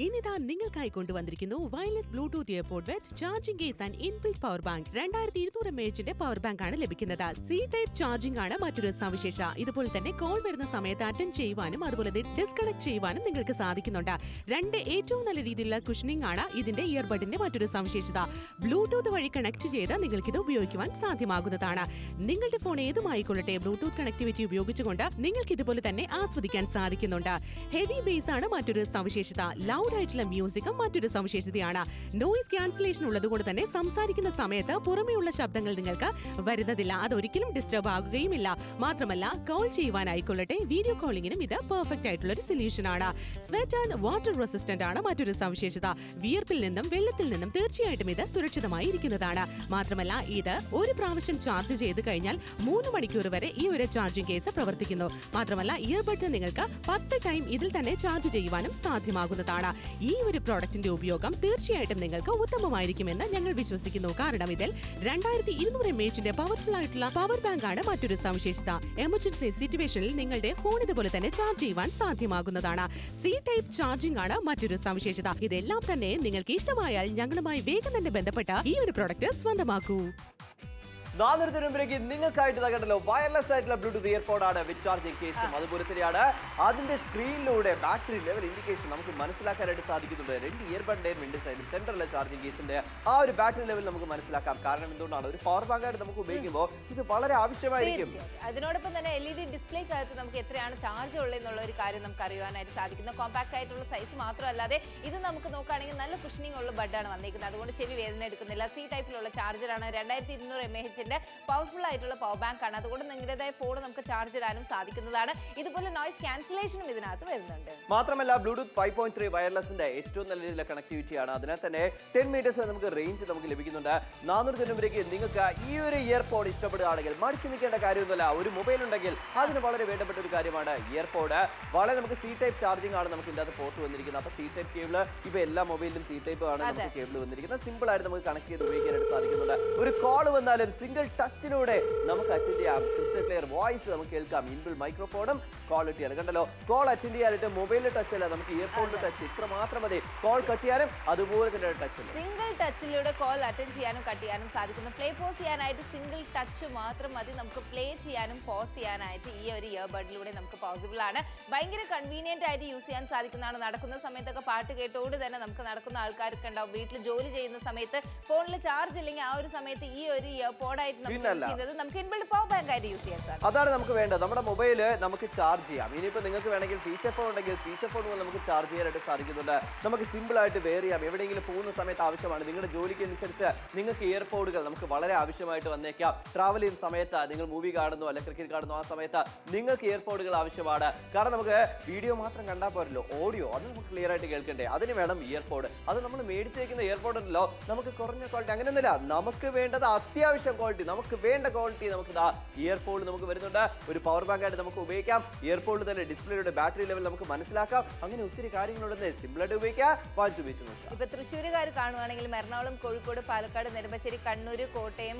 ഇനിതാ നിങ്ങൾക്കായി കൊണ്ടുവന്നിരിക്കുന്നു wireless bluetooth airpod with charging case and inbuilt power bank 2200 mAh power bank ആണ് ലഭിക്കുന്നത്. C type charging ആണ് മറ്റൊരു സവിശേഷ. ഇതുപോലെ തന്നെ കോൾ വരുന്ന സമയത്ത് അറ്റൻഡ് ചെയ്യുവാനും അതുപോലെ ഡിസ്കണക്ട് ചെയ്യുവാനും നിങ്ങൾക്ക് സാധിക്കുന്നുണ്ട്. രണ്ട് ഏറ്റവും നല്ല രീതിയിലുള്ള കുഷനിംഗ് ആണ് ഇതിന്റെ ഇയർബഡിന്റെ മറ്റൊരു സവിശേഷത. ബ്ലൂടൂത്ത് വഴി കണക്ട് ചെയ്ത് നിങ്ങൾക്ക് ഇത് ഉപയോഗിക്കുവാൻ സാധ്യമാകുന്നതാണ്. നിങ്ങളുടെ ഫോൺ ഏതുമായിക്കൊള്ളട്ടെ ബ്ലൂടൂത്ത് കണക്ടിവിറ്റി ഉപയോഗിച്ചുകൊണ്ട് നിങ്ങൾക്ക് ഇതുപോലെ തന്നെ ആസ്വദിക്കാൻ സാധിക്കുന്നുണ്ട്. ഹെവി ബേസ് ആണ് മറ്റൊരു സവിശേഷത. ലൗഡ് ആയിട്ടുള്ള മ്യൂസിക്കും മറ്റൊരു സവിശേഷതയാണ്. നോയിസ് ക്യാൻസലേഷൻ ഉള്ളതുകൊണ്ട് തന്നെ സംസാരിക്കുന്ന സമയത്ത് പുറമെയുള്ള ശബ്ദങ്ങൾ നിങ്ങൾക്ക് വരുന്നതില്ല. അതൊരിക്കലും ഡിസ്റ്റർബ് ആകുകയുമില്ല. മാത്രമല്ല കോൾ ചെയ്യുവാനായിക്കൊള്ളട്ടെ വീഡിയോ കോളിംഗിനും ഇത് പെർഫെക്റ്റ് ആയിട്ടുള്ള ഒരു സൊല്യൂഷൻ ആണ്. സ്വെറ്റ് ആൻഡ് വാട്ടർ റെസിസ്റ്റന്റ് ആണ് മറ്റൊരു സവിശേഷത. വിയർപ്പിൽ നിന്നും വെള്ളത്തിൽ നിന്നും തീർച്ചയായിട്ടും ഇത് സുരക്ഷിതമായി ഇരിക്കുന്നതാണ്. മാത്രമല്ല ഇത് ഒരു പ്രാവശ്യം ചാർജ് ചെയ്ത് കഴിഞ്ഞാൽ 3 മണിക്കൂർ വരെ ഈ ഒരു ചാർജിംഗ് കേസ് പ്രവർത്തിക്കുന്നു. മാത്രമല്ല ഇയർബഡ് നിങ്ങൾക്ക് 10 ടൈം ഇതിൽ തന്നെ ചാർജ് ചെയ്യുവാനും സാധ്യമാകുന്നതാണ്. ഈ ഒരു പ്രോഡക്റ്റിന്റെ ഉപയോഗം തീർച്ചയായിട്ടും നിങ്ങൾക്ക് ഉത്തമമായിരിക്കുമെന്ന് ഞങ്ങൾ വിശ്വസിക്കുന്നു. കാരണം ഇതിൽ 2200 mAh പവർഫുൾ ആയിട്ടുള്ള പവർ ബാങ്ക് ആണ് മറ്റൊരു സവിശേഷത. എമർജൻസി സിറ്റുവേഷനിൽ നിങ്ങളുടെ ഫോൺ ഇതുപോലെ തന്നെ ചാർജ് ചെയ്യുവാൻ സാധ്യമാകുന്നതാണ്. സി ടൈപ്പ് ചാർജിംഗ് ആണ് മറ്റൊരു സവിശേഷത. ഇതെല്ലാം തന്നെ നിങ്ങൾക്ക് ഇഷ്ടമായാൽ ഞങ്ങളുമായി വേഗം തന്നെ ബന്ധപ്പെട്ട ഈ ഒരു പ്രോഡക്റ്റ് സ്വന്തമാക്കൂ. 400 രൂപയ്ക്ക് നിങ്ങൾക്കായിട്ട് കണ്ടല്ലോ വയർലെസ് ആയിട്ടുള്ള ബ്ലൂടൂത്ത് ഇയർപോഡ് ആണ് വിത്ത് ചാർജിംഗ് കേസും. അതുപോലെ തന്നെയാണ് അതിന്റെ സ്ക്രീനിലൂടെ ബാറ്ററി ലെവൽ ഇൻഡിക്കേഷൻ നമുക്ക് മനസ്സിലാക്കാനായിട്ട് സാധിക്കുന്നുണ്ട്. 2 ഇയർബഡിന്റെ രണ്ട് സൈഡും സെൻട്രലിലെ ചാർജിംഗ് കേസിന്റെ ആ ഒരു ബാറ്ററി ലെവൽ നമുക്ക് മനസ്സിലാക്കാം. കാരണം എന്തുകൊണ്ടാണ് ഒരു പവർ ബാങ്ക് ആയിട്ട് നമുക്ക് ഉപയോഗിക്കുമ്പോൾ ഇത് വളരെ ആവശ്യമായിരിക്കും. അതിനോടൊപ്പം തന്നെ LED ഡിസ്പ്ലേക്കകത്ത് നമുക്ക് എത്രയാണ് ചാർജ് ഉള്ളതെന്നുള്ള ഒരു കാര്യം നമുക്ക് അറിയുവാനായിട്ട് സാധിക്കുന്നു. കോമ്പാക്ട് ആയിട്ടുള്ള സൈസ് മാത്രമല്ലാതെ ഇത് നമുക്ക് നോക്കുകയാണെങ്കിൽ നല്ല കുഷനിങ് ഉള്ള ബഡാണ് വന്നിരിക്കുന്നത്. അതുകൊണ്ട് ചെവി വേദന എടുക്കുന്നില്ല. സി ടൈപ്പിലുള്ള ചാർജറാണ്. 2200 mAh പവർഫുൾ ആയിട്ടുള്ള പവർ ബാങ്ക് ആണ്. അതുകൊണ്ട് നിങ്ങളുടേതായ ഫോൺ നമുക്ക് ചാർജ് ഇടാനും സാധിക്കുന്നതാണ്. ഇതുപോലെ നോയിസ് ക്യാൻസലേഷനും ഇതിനകത്ത് വരുന്നുണ്ട്. മാത്രമല്ല ബ്ലൂടൂത്ത് 5.3 വയർലെസിന്റെ ഏറ്റവും നല്ല രീതിയിലുള്ള കണക്ടിവിറ്റി ആണ്. അതിനാൽ തന്നെ 10 മീറ്റേഴ്സ് വരെ നമുക്ക് റേഞ്ച് നമുക്ക് ലഭിക്കുന്നുണ്ട്. 400 രൂപയ്ക്ക് നിങ്ങൾക്ക് ഈ ഒരു ഇയർപോഡ് ഇഷ്ടപ്പെടുകയാണെങ്കിൽ മടിച്ചു നിൽക്കേണ്ട കാര്യമൊന്നുമില്ല. ഒരു മൊബൈൽ ഉണ്ടെങ്കിൽ അതിന് വളരെ വേണ്ടപ്പെട്ട ഒരു കാര്യമാണ് ഇയർപോഡ്. വളരെ നമുക്ക് സി ടൈപ്പ് ചാർജിംഗ് ആണ് നമുക്ക് ഇതിനകത്ത് പോർട്ട് വന്നിരിക്കുന്നത്. അപ്പോൾ സി ടൈപ്പ് കേബിൾ ഇപ്പൊ എല്ലാ മൊബൈലിലും സി ടൈപ്പ് ആണ് നമുക്ക് കേബിൾ വന്നിരിക്കുന്നത്. സിമ്പിൾ ആയിട്ട് നമുക്ക് കണക്ട് ചെയ്ത് ഉപയോഗിക്കാനായിട്ട് സാധിക്കുന്നുണ്ട്. ഒരു കോൾ വന്നാലും സിംഗിൾ ടച്ചിലൂടെ നമുക്ക് അറ്റൻഡ് ചെയ്യാം. ക്രിസ്റ്റൽ ക്ലിയർ വോയിസ് നമുക്ക് കേൾക്കാം. ഇൻബിൽറ്റ് മൈക്രോഫോണും ക്വാളിറ്റിയാണ്. കണ്ടല്ലോ കോൾ അറ്റൻഡ് ചെയ്യാനായിട്ട് മൊബൈലിൽ ടച്ച് അല്ല, നമുക്ക് ഇയർപോഡിൽ ടച്ച് ഇത്ര മാത്രം മതി. കോൾ കട്ട് ചെയ്യാനും അതുപോലെ തന്നെ ടച്ച് സിംഗിൾ ടച്ചിലൂടെ കോൾ അറ്റൻഡ് ചെയ്യാനും കട്ട് ചെയ്യാനും സാധിക്കുന്നു. പ്ലേ പോസ് ചെയ്യാനായിട്ട് സിംഗിൾ ടച്ച് മാത്രം മതി. നമുക്ക് പ്ലേ ചെയ്യാനും പോസ് ചെയ്യാനായിട്ട് ഈ ഒരു ഇയർബഡിലൂടെ നമുക്ക് പോസിബിൾ ആണ്. ഭയങ്കര കൺവീനിയന്റ് ആയിട്ട് യൂസ് ചെയ്യാൻ സാധിക്കുന്നതാണ്. നടക്കുന്ന സമയത്തൊക്കെ പാട്ട് കേട്ടോട് തന്നെ നമുക്ക് നടക്കുന്ന ആൾക്കാർക്ക് ഉണ്ടാവും. വീട്ടിൽ ജോലി ചെയ്യുന്ന സമയത്ത് ഫോണിൽ ചാർജ് ഇല്ലെങ്കിൽ ആ ഒരു സമയത്ത് ഈ ഒരു ഇയർപോഡായിട്ട് നമുക്ക് ഇൻബിൽറ്റ് പവർ ബാങ്ക് ആയിട്ട് യൂസ് ചെയ്യാൻ സാധിക്കും. അതാണ് നമുക്ക് വേണ്ടത്. നമ്മുടെ മൊബൈല് നമുക്ക് ചാർജ് ചെയ്യാം. ഇനിയിപ്പോൾ നിങ്ങൾക്ക് വേണമെങ്കിൽ ഫീച്ചർ ഫോൺ ഉണ്ടെങ്കിൽ ഫീച്ചർ ഫോൺ നമുക്ക് ചാർജ് ചെയ്യാനായിട്ട് സാധിക്കുന്നുണ്ട്. നമുക്ക് സിമ്പിൾ ആയിട്ട് വെയർ ചെയ്യാം. എവിടെയെങ്കിലും പോകുന്ന സമയത്ത് ആവശ്യമാണ്. നിങ്ങളുടെ ജോലിക്ക് അനുസരിച്ച് നിങ്ങൾക്ക് ഇയർപോഡുകൾ നമുക്ക് വളരെ ആവശ്യമായിട്ട് വന്നേക്കാം. ട്രാവൽ ചെയ്യുന്ന സമയത്ത് നിങ്ങൾ മൂവി കാണുന്നു അല്ലെങ്കിൽ ക്രിക്കറ്റ് കാണുന്നു, ആ സമയത്ത് നിങ്ങൾക്ക് ഇയർപോഡുകൾ ആവശ്യമാണ്. കാരണം നമുക്ക് വീഡിയോ മാത്രം കണ്ടാൽ പോരല്ലോ, ഓഡിയോ അത് നമുക്ക് ക്ലിയർ ആയിട്ട് കേൾക്കണ്ടേ. അതിന് വേണം ഇയർപോഡ്. അത് നമ്മൾ മേടിച്ച് വയ്ക്കുന്ന ഇയർപോഡ് ഉണ്ടല്ലോ നമുക്ക് കുറഞ്ഞ ക്വാളിറ്റി അങ്ങനെയൊന്നുമില്ല. നമുക്ക് വേണ്ടത് അത്യാവശ്യം ക്വാളിറ്റി, നമുക്ക് വേണ്ട ക്വാളിറ്റി നമുക്ക് ഇയർപോഡ് നമുക്ക് വരുന്നുണ്ട്. ഒരു പവർ ബാങ്ക് ആയിട്ട് നമുക്ക് ഉപയോഗിക്കാം. ഇയർപോഡിൽ തന്നെ ഡിസ്പ്ലേയുടെ ബാറ്ററി ലെവൽ നമുക്ക് മനസ്സിലാക്കാം. അങ്ങനെ ഒത്തിരി കാര്യങ്ങളുണ്ട്. സിമ്പിളായിട്ട് ഉപയോഗിക്കാം. വാങ്ങിച്ച് ഉപയോഗിച്ച് നോക്കാം. ഇപ്പൊ തൃശ്ശൂരുകാർ കാണുവാണെങ്കിലും എറണാകുളം, കോഴിക്കോട്, പാലക്കാട്, നെടുമ്പാശ്ശേരി, കണ്ണൂർ, കോട്ടയം,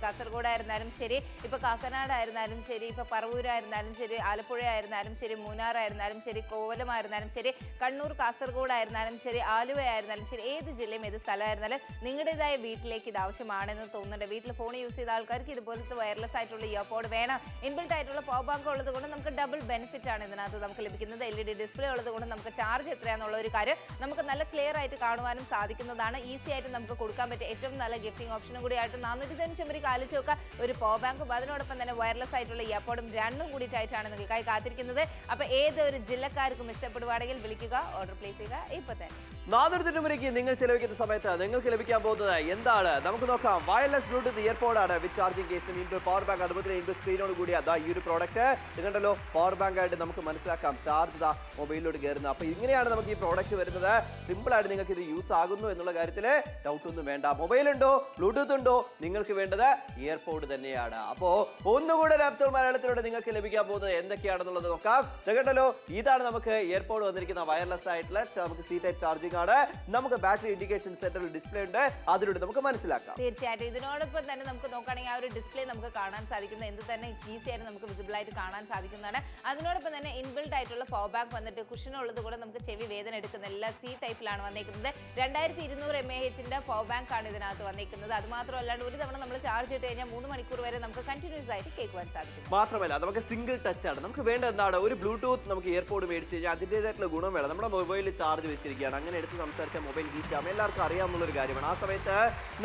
കാസർഗോഡ് ആയിരുന്നാലും ശരി, ഇപ്പൊ കാക്കനാട് ആയിരുന്നാലും ശരി, ഇപ്പൊ പറവൂരായിരുന്നാലും ശരി, ആലപ്പുഴ ആയിരുന്നാലും ശരി, മൂന്നാർ ആയിരുന്നാലും ശരി, കോവലമായിരുന്നാലും ശരി, കണ്ണൂർ, കാസർഗോഡ് ആയിരുന്നാലും ശരി, ആലുവ ആയിരുന്നാലും ശരി, ഏത് ജില്ലയും ഏത് സ്ഥലമായിരുന്നാലും നിങ്ങളുടേതായ വീട്ടിലേക്ക് ഇത് ആവശ്യമാണെന്ന് തോന്നുന്നുണ്ട്. വീട്ടിൽ ഫോൺ യൂസ് ചെയ്ത ആൾക്കാർക്ക് ഇതുപോലത്തെ വയർലെസ് ആയിട്ടുള്ള ഇയർപോഡ് വേണം. ഇൻബിൽറ്റ് ആയിട്ടുള്ള പവർ ബാങ്ക് ഉള്ളത് കൊണ്ട് നമുക്ക് ഡബിൾ ബെനിഫിറ്റ് ആണ് ഇതിനകത്ത് നമുക്ക് ലഭിക്കുന്നത്. LED ഡിസ്പ്ലേ ഉള്ളത് കൊണ്ട് നമുക്ക് ചാർജ് എത്രയാണെന്നുള്ള ഒരു കാര്യം നമുക്ക് നല്ല ക്ലിയർ ആയിട്ട് കാണുവാനും സാധിക്കുന്നതാണ്. ഈസി ആയിട്ട് നമുക്ക് കൊടുക്കാൻ പറ്റിയ ഏറ്റവും നല്ല ഗിഫ്റ്റിംഗ് ഓപ്ഷനും കൂടി ആയിട്ട് 495 രൂപയ്ക്ക് ആലോചിച്ച് നോക്കുക. ഒരു പവർ ബാങ്കും അതിനോടൊപ്പം തന്നെ വയർലെസ് ആയിട്ടുള്ള ഇയർപോഡും രണ്ടും കൂടിയിട്ടായിട്ടാണ് നിങ്ങൾക്കായി കാത്തിരിക്കുന്നത്. അപ്പോൾ ഏതൊരു ജില്ലക്കാർക്കും ഇഷ്ടപ്പെടുവാണെങ്കിൽ വിളിക്കുക, ഓർഡർ പ്ലേസ് ചെയ്യുക ഇപ്പോൾ തന്നെ. 400 രൂപയ്ക്ക് നിങ്ങൾ ചെലവഴിക്കുന്ന സമയത്ത് നിങ്ങൾക്ക് ലഭിക്കാൻ പോകുന്നത് എന്താണ് നമുക്ക് നോക്കാം. വയർലെസ് ബ്ലൂടൂത്ത് ഇയർപോഡാണ് വിത്ത് ചാർജിംഗ് കേസും ഇൻബിൽറ്റ് പവർ ബാങ്ക് അതുപോലെ ഇൻബിൽറ്റ് സ്ക്രീനോട് കൂടി ഈ ഒരു പ്രോഡക്റ്റ് ഇതുണ്ടല്ലോ പവർ ബാങ്ക് ആയിട്ട് നമുക്ക് മനസ്സിലാക്കാം. ചാർജ് മൊബൈലിലോട്ട് കയറുന്നത്. അപ്പോൾ ഇങ്ങനെയാണ് നമുക്ക് ഈ പ്രോഡക്റ്റ് വരുന്നത്. സിമ്പിൾ ആയിട്ട് നിങ്ങൾക്ക് ഇത് യൂസ് ആകുന്നു എന്നുള്ള കാര്യത്തിൽ ഡൗട്ട് ഒന്നും വേണ്ട. മൊബൈൽ ഉണ്ടോ ബ്ലൂടൂത്ത് ഉണ്ടോ, നിങ്ങൾക്ക് വേണ്ടത് ഇയർപോഡ് തന്നെയാണ്. അപ്പോൾ ഒന്നുകൂടെ ലാപ്ടോപ്പ് മലയാളത്തിലൂടെ നിങ്ങൾക്ക് ലഭിക്കാൻ പോകുന്നത് എന്തൊക്കെയാണെന്നുള്ളത് നോക്കാം. ഇതുണ്ടല്ലോ ഇതാണ് നമുക്ക് ഇയർപോഡ് വന്നിരിക്കുന്ന വയർലെസ് ആയിട്ടുള്ള നമുക്ക് സി ടൈപ്പ് ചാർജിംഗ് ആണ്. നമുക്ക് ബാറ്ററി ഇൻഡിക്കേഷൻ സെന്ററിൽ ഡിസ്പ്ലേ ഉണ്ട്. അതിലൂടെ നമുക്ക് മനസ്സിലാക്കാം. തീർച്ചയായിട്ടും ഇതിനോടൊപ്പം തന്നെ നമുക്ക് നമുക്ക് നോക്കുകയാണെങ്കിൽ ആ ഒരു ഡിസ്പ്ലേ നമുക്ക് കാണാൻ സാധിക്കുന്നത് എന്ത് തന്നെ ഈസി ആയിട്ട് നമുക്ക് വിസിബിൾ ആയിട്ട് കാണാൻ സാധിക്കുന്നതാണ്. അതിനോടൊപ്പം തന്നെ ഇൻബിൽഡ് ആയിട്ടുള്ള പവർ ബാങ്ക് വന്നിട്ട് കുഷനുള്ളത് കൂടെ നമുക്ക് ചെവി വേദന എടുക്കുന്ന എല്ലാ സി ടൈപ്പിലാണ് വന്നിരിക്കുന്നത്. 2200 mAh പവർ ബാങ്ക് ആണ് ഇതിനകത്ത് വന്നിരിക്കുന്നത്. അത് മാത്രമല്ലാണ്ട് ഒരു തവണ നമ്മൾ ചാർജ് ചെയ്ത് കഴിഞ്ഞാൽ 3 മണിക്കൂർ വരെ നമുക്ക് കണ്ടിന്യൂസ് ആയിട്ട് കേൾക്കുവാൻ സാധിക്കും. മാത്രമല്ല നമുക്ക് സിംഗിൾ ടച്ച് ആണ്. നമുക്ക് വേണ്ട എന്താണ്, ഒരു ബ്ലൂടൂത്ത് നമുക്ക് ഇയർപോഡ് മേടിച്ച് കഴിഞ്ഞാൽ അതിൻ്റെതായിട്ടുള്ള ഗുണം വേണം. നമ്മുടെ മൊബൈലിൽ ചാർജ് വെച്ചിരിക്കുകയാണ്, അങ്ങനെ എടുത്ത് സംസാരിച്ചാൽ മൊബൈൽ ഹീറ്റ് ആകും, എല്ലാവർക്കും അറിയാവുന്നൊരു കാര്യമാണ്. ആ സമയത്ത്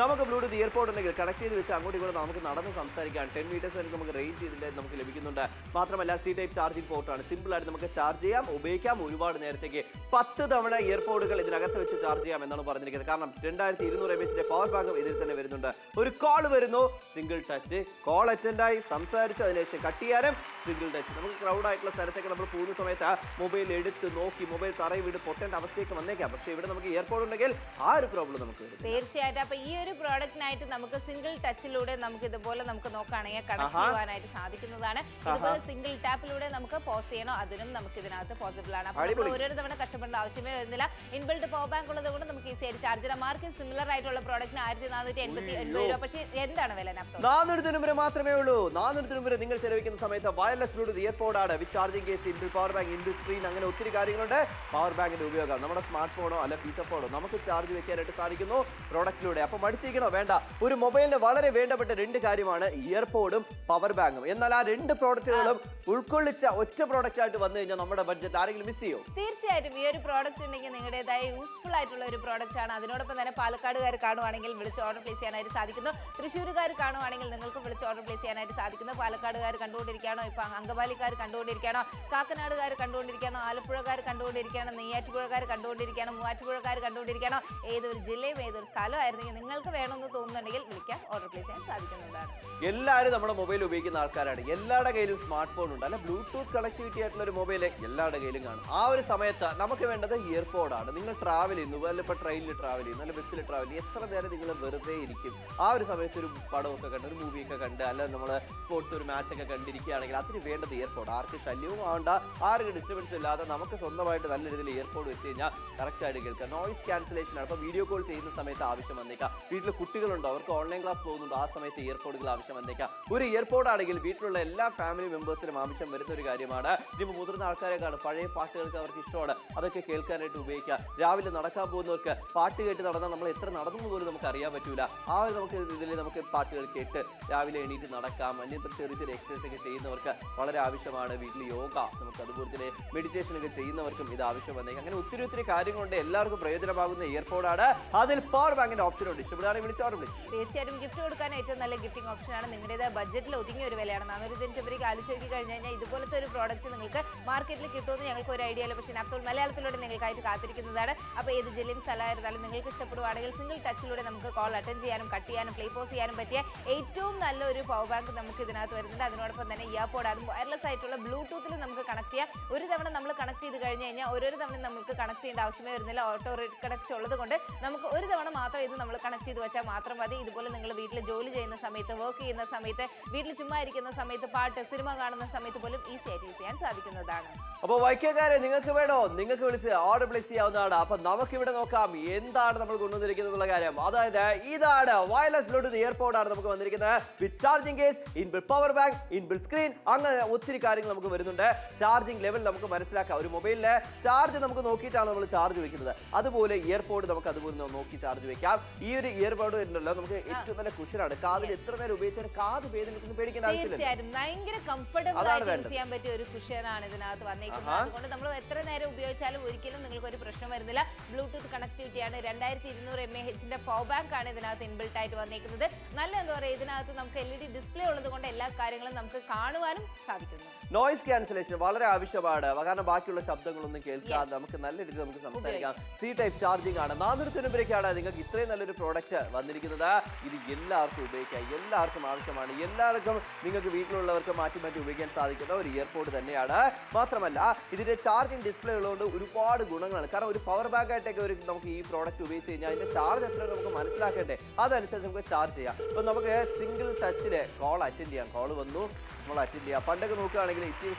നമുക്ക് ബ്ലൂടൂത്ത് ഇയർപോഡ് ഉണ്ടെങ്കിൽ കണക്ട് ചെയ്ത് വെച്ച് അങ്ങോട്ടും ഇങ്ങോട്ടും നമുക്ക് നടന്ന് സംസാരിക്കാം. 10 മീറ്റേഴ്സ് വരെ നമുക്ക് റേഞ്ച് ചെയ്തിട്ട് നമുക്ക് ലഭിക്കുന്നുണ്ട്. മാത്രമല്ല സി ടൈപ്പ് ചാർജിംഗ് പോർട്ടാണ്, സിമ്പിൾ ആയിട്ട് നമുക്ക് ചാർജ് ചെയ്യാം, ഉപയോഗിക്കാം ഒരുപാട് നേരത്തേക്ക്. 10 തവണ ഇയർപോഡുകൾ ഇതിനകത്ത് വെച്ച് ചാർജ് ചെയ്യാം എന്നാണ് പറഞ്ഞിരിക്കുന്നത്. കാരണം 2200 mAh പവർ ബാങ്കും ഇതിൽ തന്നെ വരുന്നുണ്ട്. ഒരു കോൾ വരുന്നു, സിംഗിൾ ടച്ച്, കോൾ അറ്റൻഡ് ആയി സംസാരിച്ചു, അതിനുശേഷം കട്ട് ചെയ്യാനും സിംഗിൾ ടച്ച്. നമുക്ക് ക്രൗഡ് ആയിട്ടുള്ള സ്ഥലത്തേക്ക് നമ്മൾ പോകുന്ന സമയത്ത് മൊബൈൽ എടുത്ത് നോക്കി മൊബൈൽ തറയിൽ വീട് പൊട്ടേണ്ട അവസ്ഥയൊക്കെ വന്നേക്കാം. പക്ഷേ ഇവിടെ നമുക്ക് ഇയർപോഡ് ഉണ്ടെങ്കിൽ ആ ഒരു പ്രോബ്ലം നമുക്ക് വരും. തീർച്ചയായിട്ടും. അപ്പൊ ഈ ഒരു പ്രോഡക്റ്റിനായിട്ട് നമുക്ക് സിംഗിൾ ടച്ചിലൂടെ നമുക്ക് ഇതുപോലെ നമുക്ക് നോക്കുകയാണെങ്കിൽ കണക്ട് ചെയ്യാനായിട്ട് സാധിക്കുന്നതാണ്. ഇതുപോലെ സിംഗിൾ ടാപ്പിലൂടെ നമുക്ക് പോസ് ചെയ്യണോ അതിനും നമുക്ക് ഇതിനകത്ത് പോസിബിൾ ആണ്. അപ്പോൾ ഓരോ തവണ കഷ്ടപ്പെടേണ്ട ആവശ്യമേ വരുന്നില്ല. ഇൻബിൽഡ് പവർ ബാങ്ക് ഉള്ളത് കൊണ്ട് നമുക്ക് ഈസി ആയിട്ട് ചാർജ് ചെയ്യാം. മാർക്ക് സിമിലർ ആയിട്ടുള്ള പ്രോഡക്റ്റിന് 1480 രൂപ. പക്ഷേ എന്താണ് വില? 400 മാത്രമേ ഉള്ളൂ. 400 നിങ്ങൾ ചെലവഴിക്കുന്ന സമയത്ത് വയർലെസ് ബ്ലൂടൂത്ത് ഇയർപോഡ് ആണ്, with charging case, inbuilt power bank, inbuilt screen, അങ്ങനെ ഒത്തിരി കാര്യങ്ങളുണ്ട്. പവർ ബാങ്കിന്റെ ഉപയോഗം നമ്മുടെ സ്മാർട്ട് ഫോണോ അല്ല ഫീച്ചർ ഫോണോ നമുക്ക് ചാർജ് വെക്കാനായിട്ട് സാധിക്കുന്നു പ്രോഡക്റ്റിലൂടെ. അപ്പോൾ മടിച്ചിരിക്കണോ? വേണ്ട. ഒരു മൊബൈലിന് വളരെ വേണ്ടപ്പെട്ട 2 കാര്യമാണ് ഇയർപോഡും പവർ ബാങ്കും. എന്നാൽ ആ 2 പ്രോഡക്റ്റുകളും ഉൾക്കൊള്ളിച്ച ഒറ്റ പ്രോഡക്റ്റ് ആയിട്ട് വന്നു കഴിഞ്ഞാൽ നമ്മുടെ ബഡ്ജറ്റ് ആരെങ്കിലും മിസ് ചെയ്യും? തീർച്ചയായിട്ടും. ഈ ഒരു പ്രോഡക്റ്റ് ഉണ്ടെങ്കിൽ നിങ്ങളുടേതായ യൂസ്ഫുൾ ആയിട്ടുള്ള ഒരു പ്രോഡക്റ്റ് ആണ്. അതിനോടൊപ്പം തന്നെ പാലക്കാടുകാർ കാണുവാണെങ്കിൽ വിളിച്ച് ഓർഡർ പ്ലേസ് ചെയ്യാനായിട്ട് സാധിക്കുന്നു. തൃശ്ശൂരുകാർ കാണുവാണെങ്കിൽ നിങ്ങൾക്ക് വിളിച്ച് ഓർഡർ പ്ലേസ് ചെയ്യാനായിട്ട് സാധിക്കുന്നു. പാലക്കാടുകാർ കണ്ടുകൊണ്ടിരിക്കുകയാണോ, ഇപ്പൊ അങ്കമാലിക്കാർ കണ്ടുകൊണ്ടിരിക്കുകയാണോ, കാക്കനാടുകാർ കണ്ടുകൊണ്ടിരിക്കുകയാണോ, ആലപ്പുഴക്കാർ കണ്ടുകൊണ്ടിരിക്കുകയാണോ, നെയ്യാറ്റുപുഴക്കാർ കണ്ടുകൊണ്ടിരിക്കുകയാണോ, മൂവാറ്റുപുഴക്കാർ കണ്ടുകൊണ്ടിരിക്കുകയാണോ, ഏതൊരു ജില്ലയും ഏതൊരു സ്ഥലം ആയിരുന്നെങ്കിൽ നിങ്ങൾക്ക് വേണമെന്ന് തോന്നുന്നുണ്ടെങ്കിൽ വിളിക്കാം, ഓർഡർ പ്ലേസ് ചെയ്യാൻ സാധിക്കുന്നതാണ്. എല്ലാവരും നമ്മുടെ മൊബൈൽ ഉപയോഗിക്കുന്ന ആൾക്കാരാണ്. എല്ലാവരുടെ കയ്യിലും സ്മാർട്ട് ഫോൺ ഉണ്ട്, അല്ല ബ്ലൂടൂത്ത് കണക്ടിവിറ്റി ആയിട്ടുള്ള ഒരു മൊബൈൽ എല്ലാവരുടെ കയ്യിലും കാണും. ആ ഒരു സമയത്ത് നമുക്ക് വേണ്ടത് ഇയർപോഡാണ്. നിങ്ങൾ ട്രാവൽ ചെയ്യുന്നു, അല്ല ഇപ്പോൾ ട്രെയിനിൽ ട്രാവൽ ചെയ്യുന്നു, അല്ല ബസ്സിൽ ട്രാവൽ ചെയ്യുന്നു, എത്ര നേരം നിങ്ങൾ വെറുതെ ഇരിക്കും? ആ ഒരു സമയത്ത് ഒരു പടമൊക്കെ കണ്ട്, ഒരു മൂവിയൊക്കെ കണ്ട്, അല്ല നമ്മൾ സ്പോർട്സ് ഒരു മാച്ചൊക്കെ കണ്ടിരിക്കുകയാണെങ്കിൽ അതിന് വേണ്ടത് ഇയർപോഡ്. ആർക്ക് ശല്യവും ആവണ്ട, ആർക്കും ഡിസ്റ്റർബൻസ് ഇല്ലാതെ നമുക്ക് സ്വന്തമായിട്ട് നല്ല രീതിയിൽ ഇയർപോഡ് വെച്ച് കഴിഞ്ഞാൽ കറക്റ്റായിട്ട് കേൾക്കാം. നോയിസ് ക്യാൻസലേഷൻ ആണ്. അപ്പോൾ വീഡിയോ കോൾ ചെയ്യുന്ന സമയത്ത് ആവശ്യം വന്നേക്കാം. വീട്ടിൽ കുട്ടികളുണ്ടോ, അവർക്ക് ഓൺലൈൻ ക്ലാസ് പോകുന്നുണ്ടോ, ആ സമയത്ത് ഇയർപോഡുകൾ ആവശ്യം വന്നേക്കാം. ഒരു ഇയർപോഡ് ആണെങ്കിൽ വീട്ടിലുള്ള എല്ലാ ഫാമിലി മെമ്പേഴ്സിനും ആവശ്യം വരുന്ന ഒരു കാര്യമാണ്. ഇനിയിപ്പോൾ മുതിർന്ന ആൾക്കാരെ കാണും, പഴയ പാട്ടുകൾക്ക് അവർക്ക് ഇഷ്ടമാണ്, അതൊക്കെ കേൾക്കാനായിട്ട് ഉപയോഗിക്കാം. രാവിലെ നടക്കാൻ പോകുന്നവർക്ക് പാട്ട് കേട്ട് നടന്നാൽ നമ്മൾ എത്ര നടന്നു പോലും നമുക്ക് അറിയാൻ പറ്റൂല. ആ ഒരു നമുക്ക് ഇതിൽ നമുക്ക് പാട്ടുകൾ കേട്ട് രാവിലെ എണീറ്റ് നടക്കാം. അല്ലെങ്കിൽ ചെറിയ ചെറിയ എക്സസൈസ് ഒക്കെ ചെയ്യുന്നവർക്ക് വളരെ ആവശ്യമാണ്. വീട്ടിൽ യോഗ, നമുക്ക് അതുപോലെ തന്നെ മെഡിറ്റേഷൻ ഒക്കെ ചെയ്യുന്നവർക്കും ഇത് ആവശ്യം വന്നേക്കാം. അങ്ങനെ ഒത്തിരി കാര്യങ്ങളുണ്ട്. എല്ലാവർക്കും പ്രയോജനമാകുന്ന ഇയർപോഡാണ്. അതിൽ പവർ ബാങ്കിന്റെ ഓപ്ഷൻ ഉണ്ട്. ഇഷ്ടപ്പെടുകയാണെങ്കിൽ വിളിച്ച് ഓർഡർ പ്ലേസ്. തീർച്ചയായിട്ടും ഗിഫ്റ്റ് കൊടുക്കാൻ ഏറ്റവും നല്ല ഗിഫ്റ്റിംഗ് ഓപ്ഷനാണ്. നിങ്ങളുടേത് ബഡ്ജറ്റിൽ ഒതുങ്ങിയ ഒരു വിലയാണ്. 400 രൂപയ്ക്ക് ആലോചിച്ച് കഴിഞ്ഞ് കഴിഞ്ഞാൽ ഇതുപോലത്തെ ഒരു പ്രോഡക്റ്റ് നിങ്ങൾക്ക് മാർക്കറ്റിൽ കിട്ടുമെന്ന് ഞങ്ങൾക്ക് ഒരു ഐഡിയ ഇല്ല. പക്ഷേ അപ്പോൾ മലയാളത്തിലൂടെ നിങ്ങൾക്കായിട്ട് കാത്തിരിക്കുന്നതാണ്. അപ്പോൾ ഏത് ജില്ലയും സ്ഥലമായിരുന്നാലും നിങ്ങൾക്ക് ഇഷ്ടപ്പെടുവാണെങ്കിൽ സിംഗിൾ ടച്ചിലൂടെ നമുക്ക് കോൾ അറ്റൻഡ് ചെയ്യാനും കട്ട് ചെയ്യാനും പ്ലേ പോസ് ചെയ്യാനും പറ്റിയ ഏറ്റവും നല്ലൊരു പവർ ബാങ്ക് നമുക്ക് ഇതിനകത്ത് വരുന്നുണ്ട്. അതിനോടൊപ്പം തന്നെ ഇയർപോഡ്, അതും വയർലെസ് ആയിട്ടുള്ള ബ്ലൂടൂത്തിൽ നമുക്ക് കണക്ട് ചെയ്യാം. ഒരു തവണ നമ്മൾ കണക്ട് ചെയ്ത് കഴിഞ്ഞ് കഴിഞ്ഞാൽ ഓരോരു തവണ നമുക്ക് കണക്ട് ചെയ്യേണ്ട ആവശ്യമേ വരുന്നില്ല. ഓട്ടോ കണക്ട് ഉള്ളത് കൊണ്ട് നമുക്ക് ഒരു തവണ മാത്രം ഇത് നമ്മൾ കണക്ട് ചെയ്ത് വെച്ചാൽ മാത്രം മതി. ഇതുപോലെ നിങ്ങൾ വീട്ടിൽ ജോലി ചെയ്യുന്ന സമയത്ത്, വർക്ക് ചെയ്യുന്ന സമയത്ത്, വീട്ടിൽ ചുമ്മാ ഇരിക്കുന്ന സമയത്ത്, പാട്ട് സിനിമ കാണുന്ന സമയത്ത് പോലും ഈസി ആയിട്ട് യൂസ് ചെയ്യാൻ സാധിക്കുന്നതാണ്. അപ്പോൾ വൈക്കക്കാരെ നിങ്ങൾക്ക് വേണോ, നിങ്ങൾക്ക് വിളിച്ച് ഓർഡർ പ്ലേസ് ചെയ്യാവുന്നതാണ്. അപ്പൊ നമുക്കിവിടെ നോക്കാം എന്താണ് നമ്മൾ കൊണ്ടുവന്നിരിക്കുന്നത് കാര്യം. അതായത് ഇതാണ് വയർലെസ് ബ്ലൂടൂത്ത് ഇയർപോഡാണ് നമുക്ക് വന്നിരിക്കുന്നത്. With charging case, inbuilt power bank, inbuilt screen, അങ്ങനെ ഒത്തിരി കാര്യങ്ങൾ നമുക്ക് വരുന്നുണ്ട്. ചാർജിംഗ് ലെവൽ നമുക്ക് മനസ്സിലാക്കാം. ഒരു മൊബൈലിലെ ചാർജ് നമുക്ക് നോക്കിയിട്ടാണ് നമ്മൾ ചാർജ് വെക്കുന്നത്. അതുപോലെ ഇയർപോഡ് നമുക്ക് അതുപോലെ നോക്കി ചാർജ് വെക്കാം. ഈ ഒരു ഇയർപോഡ് ഉണ്ടല്ലോ നമുക്ക് ഏറ്റവും നല്ല കുഷനാണ്. കാതിൽ എത്ര നേരം ഉപയോഗിച്ചാൽ കാത് വേദനിക്കുന്നു പേടിക്കേണ്ട ആവശ്യമില്ല. തീർച്ചയായും ഭയങ്കര കംഫർട്ടബിൾ ആയിട്ട് യൂസ് ചെയ്യാൻ പറ്റിയ ഒരു കുഷനാണ് ഇതിനകത്ത് വന്നിരിക്കുന്നത്. അതുകൊണ്ട് നമ്മൾ എത്ര നേരം ഉപയോഗിച്ചാലും ഒരിക്കലും നിങ്ങൾക്ക് ഒരു പ്രശ്നം വരുന്നില്ല. ബ്ലൂടൂത്ത് കണക്ടിവിറ്റിയാണ്. 2200 mAh പവർ ബാങ്ക് ആണ് ഇതിനകത്ത് ഇൻബിൽട്ട് ആയിട്ട് വന്നിരിക്കുന്നത്. നല്ല എന്താ പറയുക, ഇതിനകത്ത് നമുക്ക് LED ഡിസ്പ്ലേ ഉള്ളത് കൊണ്ട് എല്ലാ കാര്യങ്ങളും നമുക്ക് കാണുവാനും സാധിക്കുന്നു. നോയിസ് ക്യാൻസലേഷൻ വളരെ ആവശ്യമാണ്. കാരണം ബാക്കിയുള്ള ശബ്ദങ്ങളൊന്നും കേൾക്കാതെ നമുക്ക് നല്ല രീതിയിൽ നമുക്ക് സംസാരിക്കാം. സി ടൈപ്പ് ചാർജിംഗ് ആണ്. 400 രൂപയ്ക്കാണ് നിങ്ങൾക്ക് ഇത്രയും നല്ലൊരു പ്രോഡക്റ്റ് വന്നിരിക്കുന്നത്. ഇത് എല്ലാവർക്കും ഉപയോഗിക്കാം, എല്ലാവർക്കും ആവശ്യമാണ്. എല്ലാവർക്കും നിങ്ങൾക്ക് വീട്ടിലുള്ളവർക്ക് മാറ്റി ഉപയോഗിക്കാൻ സാധിക്കുന്ന ഒരു ഇയർപോഡ് തന്നെയാണ്. മാത്രമല്ല ഇതിന്റെ ചാർജിംഗ് ഡിസ്പ്ലേ ഉള്ളതുകൊണ്ട് ഒരുപാട് ഗുണങ്ങളാണ്. കാരണം ഒരു പവർ ബാങ്ക് ആയിട്ടൊക്കെ നമുക്ക് ഈ പ്രോഡക്റ്റ് ഉപയോഗിച്ച് കഴിഞ്ഞാൽ അതിന്റെ ചാർജ് എത്ര നമുക്ക് മനസ്സിലാക്കേണ്ടേ, അതനുസരിച്ച് നമുക്ക് ചാർജ് ചെയ്യാം. അപ്പോൾ നമുക്ക് സിംഗിൾ ടച്ചില് കോൾ അറ്റൻഡ് ചെയ്യാം. കോൾ വന്നു, നമ്മൾ അറ്റൻഡ് ചെയ്യുക. പണ്ടൊക്കെ നോക്കുകയാണെങ്കിൽ ഇച്ചിരി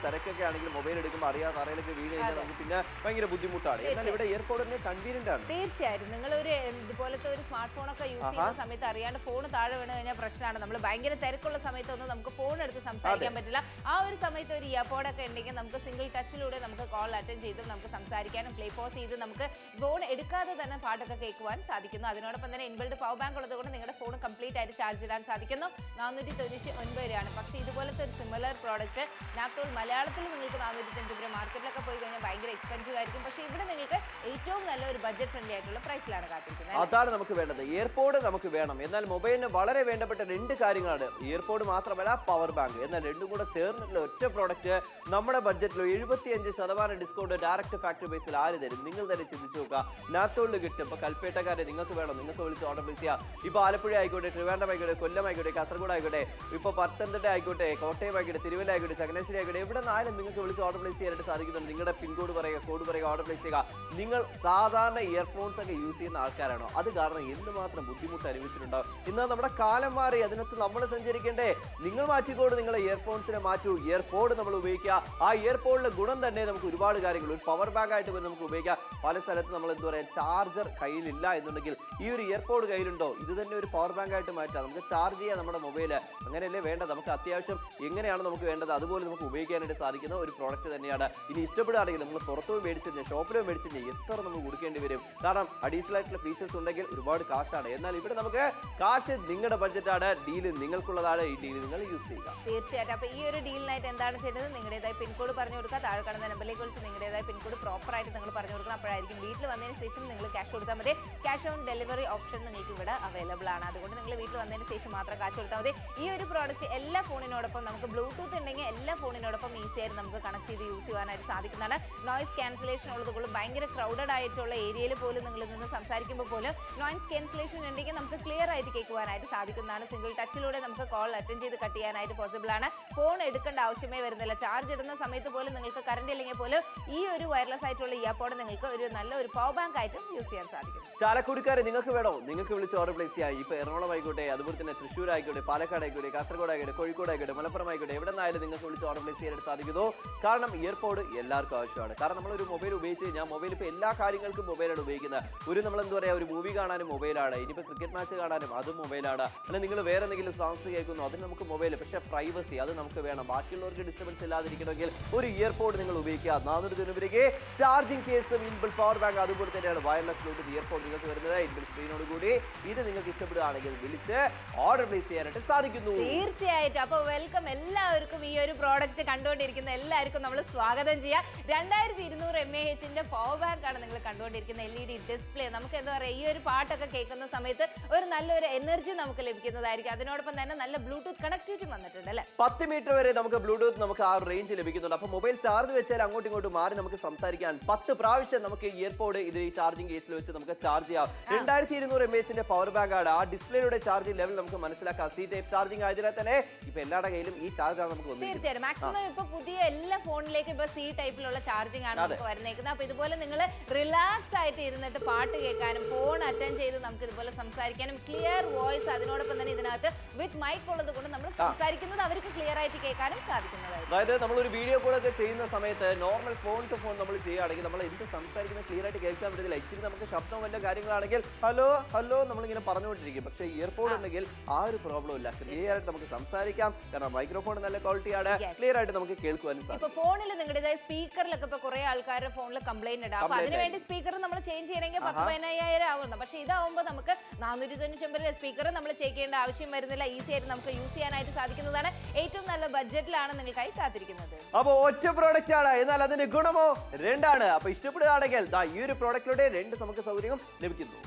തിരക്കൊക്കെ ആണെങ്കിൽ മൊബൈൽ എടുക്കുമ്പോൾ അറിയാതെ അറിയിലൊക്കെ വീണ് കഴിഞ്ഞാൽ നമുക്ക് പിന്നെ ഭയങ്കര ബുദ്ധിമുട്ടാണ്. എന്നാൽ ഇവിടെ എയർപോഡ് തന്നെ കൺവീനിയന്റ് ആണ്. തീർച്ചയായും നിങ്ങൾ ഒരു ഇതുപോലത്തെ ഒരു സ്മാർട്ട് ഫോൺ ഒക്കെ യൂസ് ചെയ്യുന്ന സമയത്ത് അറിയാണ്ട് ഫോൺ താഴെ വീണ് കഴിഞ്ഞാൽ പ്രശ്നമാണ്. നമ്മൾ ഭയങ്കര തിരക്കുള്ള സമയത്തൊന്നും നമുക്ക് ഫോൺ എടുത്ത് സംസാരിക്കാൻ പറ്റില്ല. ആ ഒരു സമയത്ത് ഒരു ഇയർപോഡ് ഒക്കെ ഉണ്ടെങ്കിൽ നമുക്ക് സിംഗിൾ ടച്ചിലൂടെ നമുക്ക് കോൾ അറ്റൻഡ് ചെയ്ത് നമുക്ക് സംസാരിക്കാനും പ്ലേ പോസ് ചെയ്ത് നമുക്ക് ഫോൺ എടുക്കാതെ തന്നെ പാട്ടൊക്കെ കേൾക്കുവാൻ സാധിക്കുന്നു. അതിനോടൊപ്പം തന്നെ ഇൻബിൽഡ് പവർ ബാങ്ക് ഉള്ളതുകൊണ്ട് നിങ്ങളുടെ ഫോൺ കംപ്ലീറ്റ് ആയിട്ട് ചാർജ് ഇടാൻ സാധിക്കുന്നു. 499 രൂപയാണ്. പക്ഷേ ഇതുപോലത്തെ ഒരു സിമിലർ പ്രോഡക്റ്റ് നാത്തോൾ മലയാളത്തിൽ നിങ്ങൾക്ക് 490 രൂപ, മാർക്കറ്റിലൊക്കെ പോയി കഴിഞ്ഞാൽ ഭയങ്കര എക്സ്പെൻസീവ് ആയിരിക്കും. പക്ഷേ ഇവിടെ നിങ്ങൾക്ക് ഏറ്റവും നല്ല ഒരു ബഡ്ജറ്റ് ഫ്രണ്ട്ലി ആയിട്ടുള്ള പ്രൈസിലാണ് കാത്തിരിക്കുന്നത്. അതാണ് നമുക്ക് വേണ്ടത്. എയർപോഡ് നമുക്ക് വേണം. എന്നാൽ മൊബൈലിന് വളരെ വേണ്ടപ്പെട്ട 2 കാര്യങ്ങളാണ്. എയർപോഡ് മാത്രമല്ല പവർ ബാങ്ക്. എന്നാൽ രണ്ടും കൂടെ ചേർന്നിട്ടുള്ള ഒറ്റ പ്രോഡക്റ്റ് നമ്മുടെ ബഡ്ജറ്റിൽ 75% ഡിസ്കൗണ്ട് ഡയറക്റ്റ് ഫാക്ടറി ബേസിൽ ആര് തരും? നിങ്ങൾ തന്നെ ചിന്തിച്ചു നോക്കുക. നാത്തോളിൽ കിട്ടും. ഇപ്പൊ കൽപ്പേട്ടക്കാരെ നിങ്ങൾക്ക് വേണം, നിങ്ങൾക്ക് വിളിച്ച് ഓർഡർ പ്ലേസ് ചെയ്യാം. ഇപ്പൊ ആലപ്പുഴ ആയിക്കോട്ടെ, ട്രിവാൻഡ്രം ആയിക്കോട്ടെ, കൊല്ലം ആയിക്കോട്ടെ, കാസർഗോഡ് ആയിക്കോട്ടെ, ഇപ്പൊ പത്തനംതിട്ട ആയിക്കോട്ടെ, കോട്ടയം ആയിക്കോട്ടെ, തിരുവല്ല ആയിക്കോട്ടെ, ചങ്ങനാശ്ശേരി ആയിക്കോട്ടെ, എവിടെ നിന്നാലും നിങ്ങൾക്ക് വിളിച്ച് ഓർഡർ പ്ലേസ് ചെയ്യാനായിട്ട് സാധിക്കുന്നുണ്ട്. നിങ്ങളുടെ പിൻകോഡ് പറയുക, കോഡ് പറയുക, ഓർഡർ പ്ലേസ് ചെയ്യുക. നിങ്ങൾ സാധാരണ ഇയർഫോൺസ് ഒക്കെ യൂസ് ചെയ്യുന്ന ആൾക്കാരാണോ? അത് കാരണം എന്തുമാത്രം ബുദ്ധിമുട്ട് അനുഭവിച്ചിട്ടുണ്ടാവും. ഇന്ന് നമ്മുടെ കാലം മാറി, അതിനകത്ത് നമ്മൾ സഞ്ചരിക്കേണ്ടേ? നിങ്ങൾ മാറ്റിക്കോട്, നിങ്ങളെ ഇയർഫോൺസിനെ മാറ്റൂ. ഇയർപോഡ് നമ്മൾ ഉപയോഗിക്കുക. ആ ഇയർപോഡിന്റെ ഗുണം തന്നെ നമുക്ക് ഒരുപാട് കാര്യങ്ങൾ, ഒരു പവർ ബാങ്ക് ആയിട്ട് പോലും നമുക്ക് ഉപയോഗിക്കാം. പല സ്ഥലത്ത് നമ്മൾ എന്താ പറയുക, ചാർജർ കയ്യിലില്ല എന്നുണ്ടെങ്കിൽ ഈ ഒരു ഇയർപോഡ് കയ്യിലുണ്ടോ, ഇത് തന്നെ ഒരു പവർ ബാങ്ക് ആയിട്ട് മാറ്റാം. നമുക്ക് ചാർജ് ചെയ്യാം നമ്മുടെ മൊബൈൽ. അങ്ങനെയല്ലേ വേണ്ടത്? നമുക്ക് അത്യാവശ്യം എങ്ങനെയാണ് നമുക്ക് വേണ്ടത് അതുപോലെ നമുക്ക് ഉപയോഗിക്കാനായിട്ട് സാധിക്കുന്ന ഒരു പ്രോഡക്റ്റ് തന്നെയാണ്. ഇനി ഇഷ്ടപ്പെടുകയാണെങ്കിൽ നമ്മൾ പുറത്തു പോയി മേടിച്ചു കഴിഞ്ഞാൽ, ഷോപ്പിൽ മേടിച്ചു കഴിഞ്ഞാൽ എത്ര നമുക്ക് കൊടുക്കേണ്ടി വരും? കാരണം അഡീഷണൽ ആയിട്ടുള്ള ഫീച്ചേഴ്സ് ഉണ്ടെങ്കിൽ ഒരുപാട് കാശാണ്. എന്നാൽ ഇവിടെ നമുക്ക് കാശ് നിങ്ങളുടെ ബഡ്ജറ്റാണ്, ഡീല് നിങ്ങൾക്കുള്ളതാണ്. ഈ ഡീല് നിങ്ങൾ യൂസ് ചെയ്യുക. തീർച്ചയായിട്ടും. അപ്പൊ ഈ ഒരു ഡീലിനായിട്ട് എന്താണ് ചെയ്തത്? നിങ്ങളുടേതായ പിൻകോഡ് പറഞ്ഞു കൊടുക്കുക. താഴെ കാണുന്ന നമ്പറിലേക്ക് വിളിച്ച് നിങ്ങളുടേതായ പിൻകോഡ് പ്രോപ്പർ ആയിട്ട് നിങ്ങൾ പറഞ്ഞു കൊടുക്കണം. അപ്പോഴായിരിക്കും വീട്ടിൽ വന്നതിന് ശേഷം നിങ്ങൾ ക്യാഷ് കൊടുത്താൽ മതി. ക്യാഷ് ഓൺ ഡെലിവറി ഓപ്ഷൻ നിങ്ങൾക്ക് ഇവിടെ അവൈലബിൾ ആണ്. അതുകൊണ്ട് നിങ്ങൾ വീട്ടിൽ വന്നതിന് ശേഷം മാത്രം കാശ് കൊടുത്താൽ മതി. ഈ ഒരു പ്രോഡക്റ്റ് എല്ലാ ഫോണിനോടൊപ്പം നമുക്ക് ബ്ലൂടൂത്ത് ഉണ്ടെങ്കിൽ എല്ലാ ഫോണിനോടൊപ്പം ഈസി ആയിട്ട് നമുക്ക് കണക്ട് ചെയ്ത് യൂസ് ചെയ്യാനായിട്ട് സാധിക്കുന്നതാണ്. നോയിസ് ക്യാൻസലേഷൻ ഉള്ളതുകൊണ്ട് ഭയങ്കര ക്രൗഡഡ് ആയിട്ടുള്ള ഏരിയയിൽ പോലും നിങ്ങൾ നിന്ന് സംസാരിക്കുമ്പോൾ പോലും നോയിസ് ക്യാൻസലേഷൻ ഉണ്ടെങ്കിൽ നമുക്ക് ക്ലിയർ ആയിട്ട് കേൾക്കുവാനായിട്ട് സാധിക്കുന്നതാണ്. സിംഗിൾ ടച്ചിലൂടെ നമുക്ക് കോൾ അറ്റൻഡ് ചെയ്ത് കട്ട് ചെയ്യാനായിട്ട് പോസിബിൾ ആണ്. ഫോൺ എടുക്കേണ്ട ആവശ്യമേ വരുന്നില്ല. ചാർജ് ഇടുന്ന സമയത്ത് പോലും നിങ്ങൾക്ക് കറണ്ട് ഇല്ലെങ്കിൽ പോലും ഈ ഒരു വയർലെസ് ആയിട്ടുള്ള ഇയർപോഡ് നിങ്ങൾക്ക് ഒരു നല്ല ഒരു പവർ ബാങ്ക് ആയിട്ടും യൂസ് ചെയ്യാൻ സാധിക്കും. ചാലക്കുടിക്കാരെ നിങ്ങൾക്ക് വേണോ? നിങ്ങൾക്ക് വിളിച്ച് ഓർഡർ പ്ലേസ് ചെയ്യാം. ഇപ്പൊ എറണാകുളം ആയിക്കോട്ടെ, അതുപോലെ തന്നെ തൃശ്ശൂർ ആയിക്കോട്ടെ, പാലക്കാട് ആയിക്കോട്ടെ, കാസർഗോഡ് ആയിക്കോട്ടെ, കോഴിക്കോട് ആയിക്കോട്ടെ, മലപ്പുറം ആയിക്കോട്ടെ, എവിടെ നിന്നായാലും നിങ്ങൾക്ക് വിളിച്ച് ഓർഡർ പ്ലേസ് ചെയ്യാനായിട്ട് സാധിക്കുന്നു. കാരണം ഇയർപോഡ് എല്ലാവർക്കും ആവശ്യമാണ്. കാരണം നമ്മളൊരു മൊബൈൽ ഉപയോഗിച്ച് കഴിഞ്ഞാൽ മൊബൈൽ ഇപ്പോൾ എല്ലാ കാര്യങ്ങൾക്കും മൊബൈലാണ് ഉപയോഗിക്കുന്നത്. ഒരു നമ്മൾ എന്താ പറയുക, ഒരു മൂവി കാണാനും മൊബൈലാണ്, ഇനിയിപ്പോൾ ക്രിക്കറ്റ് മാച്ച് കാണാനും അതും മൊബൈലാണ്, അല്ലെങ്കിൽ നിങ്ങൾ വേറെ എന്തെങ്കിലും സോങ്സ് കേൾക്കുന്നു അതിന് നമുക്ക് മൊബൈൽ. പക്ഷേ പ്രൈവസി അത് നമുക്ക് വേണം. ബാക്കിയുള്ളവർക്ക് ഡിസ്റ്റർബൻസ് ഇല്ലാതിരിക്കണമെങ്കിൽ ഒരു ഇയർപോഡ് നിങ്ങൾ ഉപയോഗിക്കുക. 400 രൂപയ്ക്ക് ചാർജിങ് കേസും ഇൻബിൽഡ് പവർ ബാങ്ക് അതുപോലെ തന്നെയാണ് വയർലെസ് ബ്ലൂടൂത്ത് ഇയർപോഡ് നിങ്ങൾക്ക് വരുന്നത്. ഇൻബിൽഡ് സ്ക്രീനോട് കൂടി ഇത് നിങ്ങൾക്ക് ഇഷ്ടപ്പെടുകയാണെങ്കിൽ വിളിച്ച് ഓർഡർ പ്ലേസ് ചെയ്യാനായിട്ട് സാധിക്കുന്നു. തീർച്ചയായിട്ടും. അപ്പോൾ വെൽക്കം എല്ലാവർക്കും. ഈ ഒരു പ്രോഡക്റ്റ് കണ്ടുകൊണ്ടിരിക്കുന്ന എല്ലാവർക്കും നമ്മൾ സ്വാഗതം ചെയ്യാം. 2200 mAh പവർ ബാങ്ക് ആണ് നിങ്ങൾ കണ്ടുകൊണ്ടിരിക്കുന്ന. LED display. നമുക്ക് എന്താ പറയുക, ഈ ഒരു പാട്ടൊക്കെ കേൾക്കുന്ന സമയത്ത് ഒരു നല്ലൊരു എനർജി നമുക്ക് ലഭിക്കുന്നതായിരിക്കും. അതിനോടൊപ്പം തന്നെ നല്ല ബ്ലൂടൂത്ത് കണക്ടിവിറ്റി വന്നിട്ടുണ്ട് അല്ലേ? 10 മീറ്റർ വരെ നമുക്ക് ബ്ലൂടൂത്ത് നമുക്ക് ആ റേഞ്ച് ലഭിക്കുന്നുണ്ട്. അപ്പോൾ മൊബൈൽ ചാർജ് വെച്ചാൽ അങ്ങോട്ടും ഇങ്ങോട്ടും മാറി നമുക്ക് സംസാരിക്കാൻ 10 പ്രാവശ്യം നമുക്ക് ഇയർപോഡ് ഇത് ഈ ചാർജിംഗ് കേസിൽ വെച്ച് നമുക്ക് ചാർജ് ചെയ്യാം. 2200 mAh പവർ ബാങ്ക് ആണ്. ആ ഡിസ്പ്ലേയുടെ ചാർജിംഗ് ലെവൽ നമുക്ക് മനസ്സിലാക്കാം. സി ടൈപ്പ് ചാർജിംഗ് ആയതിനാൽ തന്നെ ഇപ്പൊ എല്ലാവരുടെ കയ്യിലും ഈ ചാർജാണ് നമുക്ക് വന്നിരിക്കുന്നത്. തീർച്ചയായും. മാക്സിമം ഇപ്പൊ പുതിയ എല്ലാ ഫോണിലേക്കും ഇപ്പൊ സി ടൈപ്പിലുള്ള ചാർജിംഗ് ആണ് നമുക്ക് വരുന്നേക്കുന്നത്. അപ്പൊ ഇതുപോലെ നിങ്ങൾ റിലാക്സ് ആയിട്ട് ഇരുന്നിട്ട് പാട്ട് കേൾക്കാനും ഫോൺ അറ്റൻഡ് ചെയ്ത് നമുക്ക് ഇതുപോലെ സംസാരിക്കാനും ക്ലിയർ വോയിസ്, അതിനോടൊപ്പം തന്നെ ഇതിനകത്ത് വിത്ത് മൈക്ക് ഉള്ളത് കൊണ്ട് നമ്മൾ സംസാരിക്കുന്നത് അവർക്ക് ക്ലിയർ ആയിട്ട് കേൾക്കാനും സാധിക്കുന്നതായിരിക്കും. അതായത് നമ്മളൊരു വീഡിയോ കോൾ ഒക്കെ ചെയ്യുന്ന സമയത്ത് നോർമൽ ഫോൺ ടു ഫോൺ നമ്മൾ ചെയ്യുകയാണെങ്കിൽ നമ്മൾ എന്ത് സംസാരിക്കുന്നത് ക്ലിയർ ആയിട്ട് കേൾക്കാൻ പറ്റത്തില്ല. ഇച്ചിരി നമുക്ക് ശബ്ദം വല്ല കാര്യങ്ങളാണെങ്കിൽ ഹലോ ഹലോ നമ്മളിങ്ങനെ പറഞ്ഞുകൊണ്ടിരിക്കും. പക്ഷേ ഇയർപോഡ് ഉണ്ടെങ്കിൽ ആ ഒരു പ്രോബ്ലം ഇല്ല. ക്ലിയർ ആയിട്ട് നമുക്ക് സംസാരിക്കാം. കാരണം മൈക്രോഫോൺ നല്ല ക്വാളിറ്റിയാണ്. ക്ലിയർ ആയിട്ട് നമുക്ക് കേൾക്കുവാനും സാധിക്കും. ഇപ്പൊ ഫോണിൽ നിങ്ങളുടേതായ സ്പീക്കറിലൊക്കെ ഇപ്പൊ കുറെ ആൾക്കാരുടെ ഫോണിൽ കംപ്ലൈന്റ് ഉണ്ട്. അപ്പൊ അതിനുവേണ്ടി സ്പീക്കർ നമ്മൾ ചേഞ്ച് ചെയ്യണമെങ്കിൽ 10,000-15,000 ആവുന്നു. പക്ഷെ ഇതാവുമ്പോൾ നമുക്ക് 499 സ്പീക്കർ നമ്മൾ ചെക്ക് ചെയ്യേണ്ട ആവശ്യം വരുന്നില്ല. ഈസി ആയിട്ട് നമുക്ക് യൂസ് ചെയ്യാനായിട്ട് സാധിക്കുന്നതാണ്. ഏറ്റവും നല്ല ബഡ്ജറ്റിലാണ് നിങ്ങൾക്കായി കാത്തിരിക്കുന്നത്. അപ്പൊ ഒറ്റ പ്രോഡക്റ്റ് ആണ്, എന്നാൽ അതിന്റെ ഗുണമോ 2 ആണ്. അപ്പൊ ഇഷ്ടപ്പെടുകയാണെങ്കിൽ ഈ ഒരു പ്രോഡക്റ്റിലൂടെ 2 നമുക്ക് സൗകര്യം ലഭിക്കുന്നു.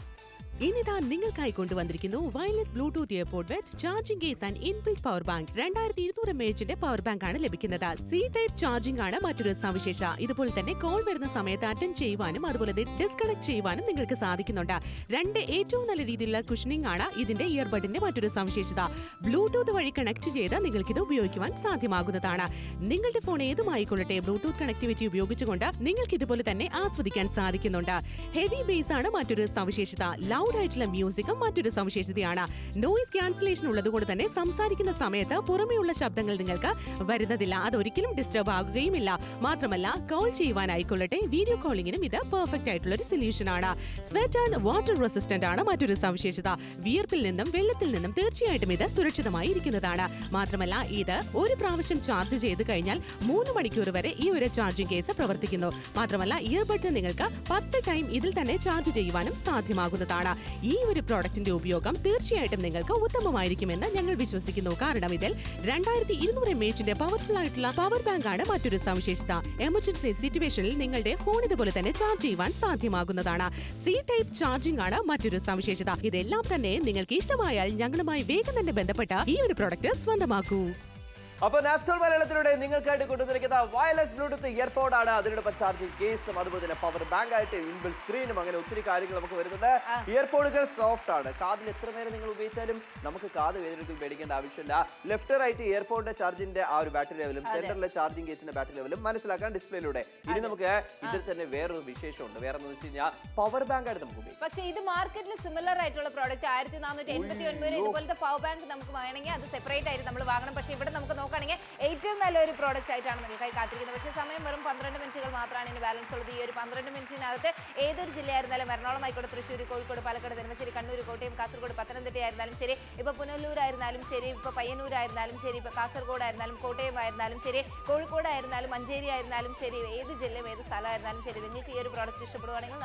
ഇനിതാ നിങ്ങൾക്കായി കൊണ്ടുവന്നിരിക്കുന്നു wireless bluetooth airpod with charging case and inbuilt power bank. 2200 mAh power bank ആണ് ലഭിക്കുന്നത്. സി ടൈപ്പ് ചാർജിംഗ് ആണ് മറ്റൊരു സവിശേഷ. ഇതുപോലെ തന്നെ കോൾ വരുന്ന സമയത്ത് അറ്റൻഡ് ചെയ്യുവാനും അതുപോലെ ഡിസ്കണക്ട് ചെയ്യുവാനും നിങ്ങൾക്ക് സാധിക്കുന്നുണ്ട്. 2 ഏറ്റവും നല്ല രീതിയിലുള്ള കുഷനിങ് ആണ് ഇതിന്റെ ഇയർബഡിന്റെ മറ്റൊരു സവിശേഷത. ബ്ലൂടൂത്ത് വഴി കണക്ട് ചെയ്ത് നിങ്ങൾക്ക് ഇത് ഉപയോഗിക്കുവാൻ സാധ്യമാകുന്നതാണ്. നിങ്ങളുടെ ഫോൺ ഏതുമായിക്കൊള്ളട്ടെ ബ്ലൂടൂത്ത് കണക്ടിവിറ്റി ഉപയോഗിച്ചുകൊണ്ട് നിങ്ങൾക്ക് ഇതുപോലെ തന്നെ ആസ്വദിക്കാൻ സാധിക്കുന്നുണ്ട്. ഹെവി ബേസ് ആണ് മറ്റൊരു സവിശേഷത. ലൗഡ് ലൗഡ് ആയിട്ടുള്ള മ്യൂസിക്കും മറ്റൊരു സവിശേഷതയാണ്. നോയിസ് ക്യാൻസലേഷൻ ഉള്ളതുകൊണ്ട് തന്നെ സംസാരിക്കുന്ന സമയത്ത് പുറമെയുള്ള ശബ്ദങ്ങൾ നിങ്ങൾക്ക് വരുന്നതില്ല. അതൊരിക്കലും ഡിസ്റ്റർബ് ആകുകയുമില്ല. മാത്രമല്ല കോൾ ചെയ്യുവാനായിക്കൊള്ളട്ടെ വീഡിയോ കോളിംഗിനും ഇത് പെർഫെക്റ്റ് ആയിട്ടുള്ള ഒരു സൊല്യൂഷൻ ആണ്. സ്വെറ്റ് ആൻഡ് വാട്ടർ റെസിസ്റ്റന്റ് ആണ് മറ്റൊരു സവിശേഷത. വിയർപ്പിൽ നിന്നും വെള്ളത്തിൽ നിന്നും തീർച്ചയായിട്ടും ഇത് സുരക്ഷിതമായി ഇരിക്കുന്നതാണ്. മാത്രമല്ല ഇത് ഒരു പ്രാവശ്യം ചാർജ് ചെയ്ത് കഴിഞ്ഞാൽ 3 മണിക്കൂർ വരെ ഈ ഒരു ചാർജിംഗ് കേസ് പ്രവർത്തിക്കുന്നു. മാത്രമല്ല ഇയർബഡ് നിങ്ങൾക്ക് 10 ടൈം ഇതിൽ തന്നെ ചാർജ് ചെയ്യുവാനും സാധ്യമാകുന്നതാണ്. ഈ ഒരു പ്രോഡക്റ്റിന്റെ ഉപയോഗം തീർച്ചയായിട്ടും നിങ്ങൾക്ക് ഉത്തമമായിരിക്കുമെന്ന് ഞങ്ങൾ വിശ്വസിക്കുന്നു. കാരണം ഇതിൽ 2200 mAh പവർഫുൾ ആയിട്ടുള്ള പവർ ബാങ്ക് ആണ് മറ്റൊരു സവിശേഷത. എമർജൻസി സിറ്റുവേഷനിൽ നിങ്ങളുടെ ഫോൺ ഇതുപോലെ തന്നെ ചാർജ് ചെയ്യുവാൻ സാധ്യമാകുന്നതാണ്. സി ടൈപ്പ് ചാർജിംഗ് ആണ് മറ്റൊരു സവിശേഷത. ഇതെല്ലാം തന്നെ നിങ്ങൾക്ക് ഇഷ്ടമായാൽ ഞങ്ങളുമായി വേഗം തന്നെ ബന്ധപ്പെട്ട ഈ ഒരു പ്രോഡക്റ്റ് സ്വന്തമാക്കൂ. അപ്പോൾ നാപ്തോൾ മലയാളത്തിലൂടെ നിങ്ങൾക്കായിട്ട് കൊണ്ടുവന്നിരിക്കുന്ന വയർലെസ് ബ്ലൂടൂത്ത് ഇയർപോഡ് ആണ്. അതിനോടൊപ്പം ചാർജിംഗ് കേസും അതുപോലെ തന്നെ പവർ ബാങ്ക് ആയിട്ട് ഇൻബിൽറ്റ് സ്ക്രീനും അങ്ങനെ ഒത്തിരി കാര്യങ്ങൾ നമുക്ക് വരുന്നുണ്ട്. ഇയർപോഡുകൾ സോഫ്റ്റ് ആണ്. കാതിൽ എത്ര നേരം നിങ്ങൾ ഉപയോഗിച്ചാലും നമുക്ക് കാത് വേദനയ്ക്ക് പേടിക്കേണ്ട ആവശ്യമില്ല. ലെഫ്റ്റ് റൈറ്റ് ഇയർപോഡിന്റെ ചാർജിന്റെ ആ ഒരു ബാറ്ററി ലെവലും സെന്ററിലെ ചാർജിംഗ് കേസിന്റെ ബാറ്ററി ലെവലും മനസ്സിലാക്കാൻ ഡിസ്പ്ലേയിലൂടെ. ഇനി നമുക്ക് ഇതിൽ തന്നെ വേറൊരു വിശേഷമുണ്ട്. വേറെ എന്ന് വെച്ച് കഴിഞ്ഞാൽ പവർ ബാങ്ക് ആയിട്ട് നമുക്ക് ഉപയോഗിക്കാം. പക്ഷേ ഇത് മാർക്കറ്റിൽ സിമിലർ ആയിട്ടുള്ള പ്രോഡക്റ്റ് 1489 ഇതുപോലത്തെ പവർ ബാങ്ക് നമുക്ക് വേണമെങ്കിൽ അത് സെപ്പറേറ്റ് ആയിട്ട് നമ്മൾ വാങ്ങണം. പക്ഷേ ഇവിടെ നമുക്ക് നോക്കുകയാണെങ്കിൽ ഏറ്റവും നല്ലൊരു പ്രോഡക്റ്റ് ആയിട്ടാണ് നിങ്ങൾക്കായി കാത്തിരിക്കുന്നത്. പക്ഷേ സമയം വെറും 12 മിനിറ്റുകൾ മാത്രമാണ് ഇനി ബാലൻസ് ഉള്ളത്. ഈ ഒരു 12 മിനിറ്റിനകത്ത് ഏതൊരു ജില്ലയായിരുന്നാലും എറണാകുളം ആയിക്കോട്ടെ, തൃശ്ശൂർ, കോഴിക്കോട്, പാലക്കാട്, നെടുമ്പാശ്ശേരി, കണ്ണൂർ, കോട്ടയം, കാസർഗോഡ്, പത്തനംതിട്ട ആയിരുന്നാലും ശരി, ഇപ്പോൾ പുനലൂരായിരുന്നാലും ശരി, ഇപ്പോൾ പയ്യന്നൂരായിരുന്നാലും ശരി, ഇപ്പോൾ കാസർഗോഡ് ആയിരുന്നാലും കോട്ടയം ആയിരുന്നാലും ശരി, കോഴിക്കോടായിരുന്നാലും മഞ്ചേരി ആയിരുന്നാലും ശരി, ഏത് ജില്ലയും ഏത് സ്ഥലമായിരുന്നാലും ശരി, നിങ്ങൾക്ക് ഈ ഒരു പ്രോഡക്റ്റ് ഇഷ്ടപ്പെടുകയാണെങ്കിൽ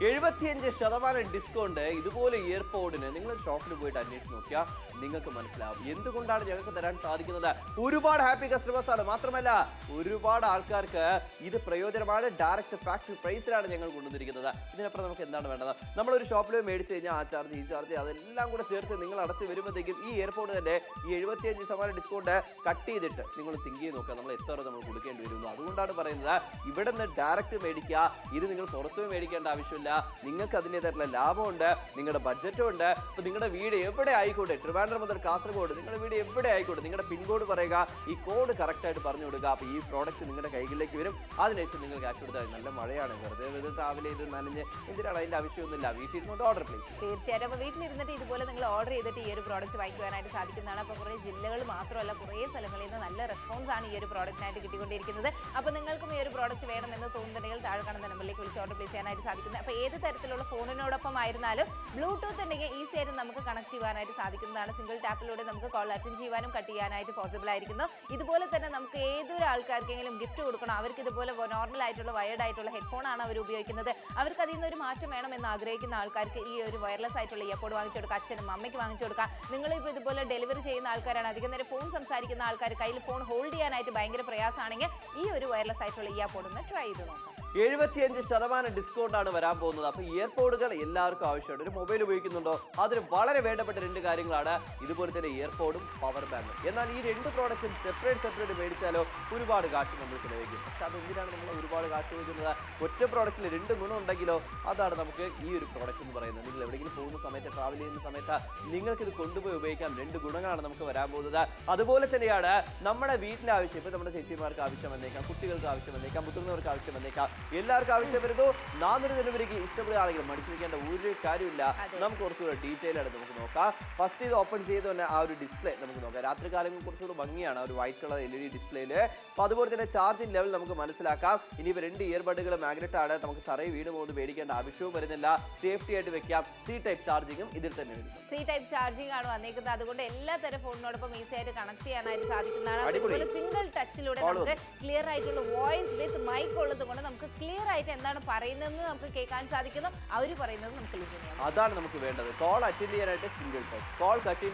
75% ഡിസ്കൗണ്ട് ഇതുപോലെ ഇയർപോഡിന് നിങ്ങളൊരു ഷോപ്പിൽ പോയിട്ട് അന്വേഷിച്ച് നോക്കിയാൽ നിങ്ങൾക്ക് മനസ്സിലാവും എന്തുകൊണ്ടാണ് ഞങ്ങൾക്ക് തരാൻ സാധിക്കുന്നത്. ഒരുപാട് ഹാപ്പി കസ്റ്റമേഴ്സ് ആണ്. മാത്രമല്ല ഒരുപാട് ആൾക്കാർക്ക് ഇത് പ്രയോജനമാണ്. ഡയറക്റ്റ് ഫാക്ടറി പ്രൈസിലാണ് ഞങ്ങൾ കൊണ്ടുവന്നിരിക്കുന്നത്. ഇതിനപ്പുറം നമുക്ക് എന്താണ് വേണ്ടത്? നമ്മളൊരു ഷോപ്പിൽ മേടിച്ച് കഴിഞ്ഞാൽ ആ ചാർജ് ഈ ചാർജ് അതെല്ലാം കൂടെ ചേർത്ത് നിങ്ങൾ അടച്ച് വരുമ്പോഴത്തേക്കും ഈ ഇയർപോഡ് തന്നെ ഈ 75% ഡിസ്കൗണ്ട് കട്ട് ചെയ്തിട്ട് നിങ്ങൾ തിങ്ക് ചെയ്ത് നോക്കുക നമ്മൾ എത്ര നമ്മൾ കൊടുക്കേണ്ടി വരുന്നു. അതുകൊണ്ടാണ് പറയുന്നത് ഇവിടെ നിന്ന് ഡയറക്റ്റ് മേടിക്കുക. ഇത് നിങ്ങൾ പുറത്തു മേടിക്കേണ്ട ആവശ്യമില്ല. നിങ്ങൾക്ക് അതിൻ്റെതായിട്ടുള്ള ലാഭമുണ്ട്, നിങ്ങളുടെ ബഡ്ജറ്റും ഉണ്ട്. അപ്പോൾ നിങ്ങളുടെ വീട് എവിടെ ആയിക്കോട്ടെ, ട്രിവാൻഡ്രം മുതൽ കാസർഗോഡ്, നിങ്ങളുടെ വീട് എവിടെ ആയിക്കോട്ടെ, നിങ്ങളുടെ പിൻകോഡ് പറയുക, ഈ കോഡ് കറക്റ്റായിട്ട് പറഞ്ഞു കൊടുക്കുക. അപ്പോൾ ഈ പ്രോഡക്റ്റ് നിങ്ങളുടെ കൈകളിലേക്ക് വരും. അതിനുശേഷം നിങ്ങൾ ക്യാഷ് കൊടുത്താൽ നല്ല മഴയാണ്, വെറുതെ ട്രാവൽ ചെയ്ത് നനഞ്ഞ് എന്തിനാണ് അതിൻ്റെ ആവശ്യമൊന്നുമില്ല. വീട്ടിൽ ഓർഡർ പ്ലേസ് തീർച്ചയായിട്ടും. അപ്പോൾ വീട്ടിലിരുന്നിട്ട് ഇതുപോലെ നിങ്ങൾ ഓർഡർ ചെയ്തിട്ട് ഈ ഒരു പ്രോഡക്റ്റ് വാങ്ങിക്കുവാനായിട്ട് സാധിക്കുന്നതാണ്. അപ്പോൾ കുറേ ജില്ലകൾ മാത്രമല്ല കുറേ സ്ഥലങ്ങളിൽ നിന്ന് നല്ല റെസ്പോൺസ് ആണ് ഈ ഒരു പ്രോഡക്റ്റിനായിട്ട് കിട്ടിക്കൊണ്ടിരിക്കുന്നത്. അപ്പോൾ നിങ്ങൾക്കും ഈ ഒരു പ്രോഡക്റ്റ് വേണമെന്ന് തോന്നുന്നുണ്ടെങ്കിൽ താഴെ കാണുന്ന നമ്പറിലേക്ക് വിളിച്ച് ഓർഡർ പ്ലേസ് ചെയ്യാനായിട്ട് സാധിക്കുന്നത്. അപ്പോൾ ഏത് തരത്തിലുള്ള ഫോണിനോടൊപ്പം ആയിരുന്നാലും ബ്ലൂടൂത്ത് ഉണ്ടെങ്കിൽ ഈസി ആയിട്ട് നമുക്ക് കണക്ട് ചെയ്യാനായിട്ട് സാധിക്കുന്നതാണ്. സിംഗിൾ ടാപ്പിലൂടെ നമുക്ക് കോൾ അറ്റൻഡ് ചെയ്യാനും കട്ട് ചെയ്യാനായിട്ട് പോസിബിൾ ആയിരിക്കുന്നു. ഇതുപോലെ തന്നെ നമുക്ക് ഏതൊരു ആൾക്കാർക്കെങ്കിലും ഗിഫ്റ്റ് കൊടുക്കണം, അവർക്ക് ഇതുപോലെ നോർമൽ ആയിട്ടുള്ള വയർഡ് ആയിട്ടുള്ള ഹെഡ്ഫോൺ ആണ് അവർ ഉപയോഗിക്കുന്നത്, അവർക്ക് അതിൽ നിന്ന് ഒരു മാറ്റം വേണമെന്ന് ആഗ്രഹിക്കുന്ന ആൾക്കാർക്ക് ഈ ഒരു വയർലെസ് ആയിട്ടുള്ള ഇയർപോഡ് വാങ്ങിച്ചു കൊടുക്കാം. അച്ഛനും അമ്മയ്ക്ക് വാങ്ങിച്ചു കൊടുക്കാം. നിങ്ങളിപ്പോൾ ഇതുപോലെ ഡെലിവറി ചെയ്യുന്ന ആൾക്കാരാണ്, അധികം നേരം ഫോൺ സംസാരിക്കുന്ന ആൾക്കാർ, കയ്യിൽ ഫോൺ ഹോൾഡ് ചെയ്യാനായിട്ട് ഭയങ്കര പ്രയാസമാണെങ്കിൽ ഈ ഒരു വയർലെസ് ആയിട്ടുള്ള ഇയർപോഡ് ഒന്ന് ട്രൈ ചെയ്ത് നോക്കാം. 75% ഡിസ്കൗണ്ട് ആണ് വരാൻ പോകുന്നത്. അപ്പോൾ ഇയർപോഡുകൾ എല്ലാവർക്കും ആവശ്യമുണ്ട്. ഒരു മൊബൈൽ ഉപയോഗിക്കുന്നുണ്ടോ അതിന് വളരെ വേണ്ടപ്പെട്ട 2 കാര്യങ്ങളാണ് ഇതുപോലെ തന്നെ ഇയർപോഡും പവർ ബാങ്കും. എന്നാൽ ഈ 2 പ്രോഡക്റ്റും സെപ്പറേറ്റ് മേടിച്ചാലോ ഒരുപാട് കാശ് നമ്മൾ ചിലവഴിക്കും. പക്ഷെ അതെന്തിനാണ് നമ്മൾ ഒരുപാട് കാശ് ചോദിക്കുന്നത്? ഒറ്റ പ്രോഡക്റ്റിൽ 2 ഗുണം ഉണ്ടെങ്കിലോ അതാണ് നമുക്ക് ഈ ഒരു പ്രോഡക്റ്റ് എന്ന് പറയുന്നത്. നിങ്ങൾ എവിടെയെങ്കിലും പോകുന്ന സമയത്ത്, ട്രാവൽ ചെയ്യുന്ന സമയത്ത് നിങ്ങൾക്ക് ഇത് കൊണ്ടുപോയി ഉപയോഗിക്കാം. 2 ഗുണങ്ങളാണ് നമുക്ക് വരാൻ പോകുന്നത്. അതുപോലെ തന്നെയാണ് നമ്മുടെ വീട്ടിൻ്റെ ആവശ്യം. ഇപ്പോൾ നമ്മുടെ ചേച്ചിമാർക്ക് ആവശ്യം വന്നേക്കാം, കുട്ടികൾക്ക് ആവശ്യം വന്നേക്കാം, മുതിർന്നവർക്ക് ആവശ്യം വന്നേക്കാം, എല്ലാവർക്കും ആവശ്യം വരുന്നു. 400 ജനുവരിക്ക് ഇഷ്ടപ്പെടുകയാണെങ്കിൽ മടിച്ചിരിക്കേണ്ട ഒരു കാര്യമില്ല. നമുക്ക് കുറച്ചുകൂടെ ഡീറ്റെയിൽ ആയിട്ട് നമുക്ക് നോക്കാം. ഫസ്റ്റ് ഇത് ഓപ്പൺ ചെയ്ത് തന്നെ ആ ഒരു ഡിസ്പ്ലേ നമുക്ക് നോക്കാം. രാത്രി കാലങ്ങളിൽ കുറച്ചുകൂടെ ഭംഗിയാണ് ആ ഒരു വൈറ്റ് കളർ LED ഡിസ്പ്ലേയിൽ. അപ്പോൾ അതുപോലെ തന്നെ ചാർജിങ് ലെവൽ നമുക്ക് മനസ്സിലാക്കാം. ഇനിയിപ്പോൾ 2 ഇയർബഡുകൾ മാഗ്നറ്റ് ആണ്. നമുക്ക് തറയിൽ വീണ് പോകുന്നത് പേടിക്കേണ്ട ആവശ്യവും വരുന്നില്ല. സേഫ്റ്റി ആയിട്ട് വെക്കാം. സി ടൈപ്പ് ചാർജിങ്ങും ഇതിൽ തന്നെ വരുന്നു. സി ടൈപ്പ് ചാർജിങ് ആണ് വന്നിരിക്കുന്നത്. അതുകൊണ്ട് എല്ലാ തരം ഫോണിനോടൊപ്പം ഈസി ആയിട്ട് കണക്ട് ചെയ്യാനായിട്ട് സാധിക്കുന്നതാണ്. അതുപോലെ സിംഗിൾ ടച്ചിലൂടെ നമുക്ക് ക്ലിയർ ആയിട്ടുള്ള വോയിസ് വിത്ത് മൈക്ക് ഉള്ളത് കൊണ്ട് നമുക്ക് ക്ലിയർ ആയിട്ട് എന്താണ് പറയുന്നതെന്ന് നമുക്ക് കേൾക്കാൻ സാധിക്കുന്നു. അവർ പറയുന്നത് നമുക്ക് ലിസൺ ചെയ്യാം. അതാണ് നമുക്ക് വേണ്ടത്. കോൾ അറ്റൻഡ് ചെയ്യാനായിട്ട് സിംഗിൾ ടച്ച്, കോൾ കട്ട്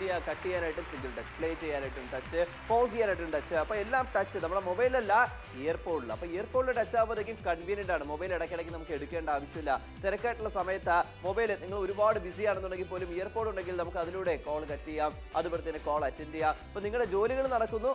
ചെയ്യാനായിട്ടും സിംഗിൾ ടച്ച്, പ്ലേ ചെയ്യാനായിട്ടും ടച്ച്, പോസ് ചെയ്യാനായിട്ടും ടച്ച്. അപ്പോൾ എല്ലാം ടച്ച്. നമ്മുടെ മൊബൈലല്ല ഇയർപോഡിൽ. അപ്പോൾ ഇയർപോഡിൽ ടച്ച് ആകുമ്പോഴത്തേക്കും കൺവീനിയൻ്റ് ആണ്. മൊബൈൽ ഇടയ്ക്കിടയ്ക്ക് നമുക്ക് എടുക്കേണ്ട ആവശ്യമില്ല. തിരക്കായിട്ടുള്ള സമയത്ത് മൊബൈൽ നിങ്ങൾ ഒരുപാട് ബിസി ആണെന്നുണ്ടെങ്കിൽ പോലും ഇയർപോഡ് ഉണ്ടെങ്കിൽ നമുക്ക് അതിലൂടെ കോൾ കട്ട് ചെയ്യാം, അതുപോലെ തന്നെ കോൾ അറ്റൻഡ് ചെയ്യാം. അപ്പോൾ നിങ്ങളുടെ ജോലികൾ നടക്കുന്നു,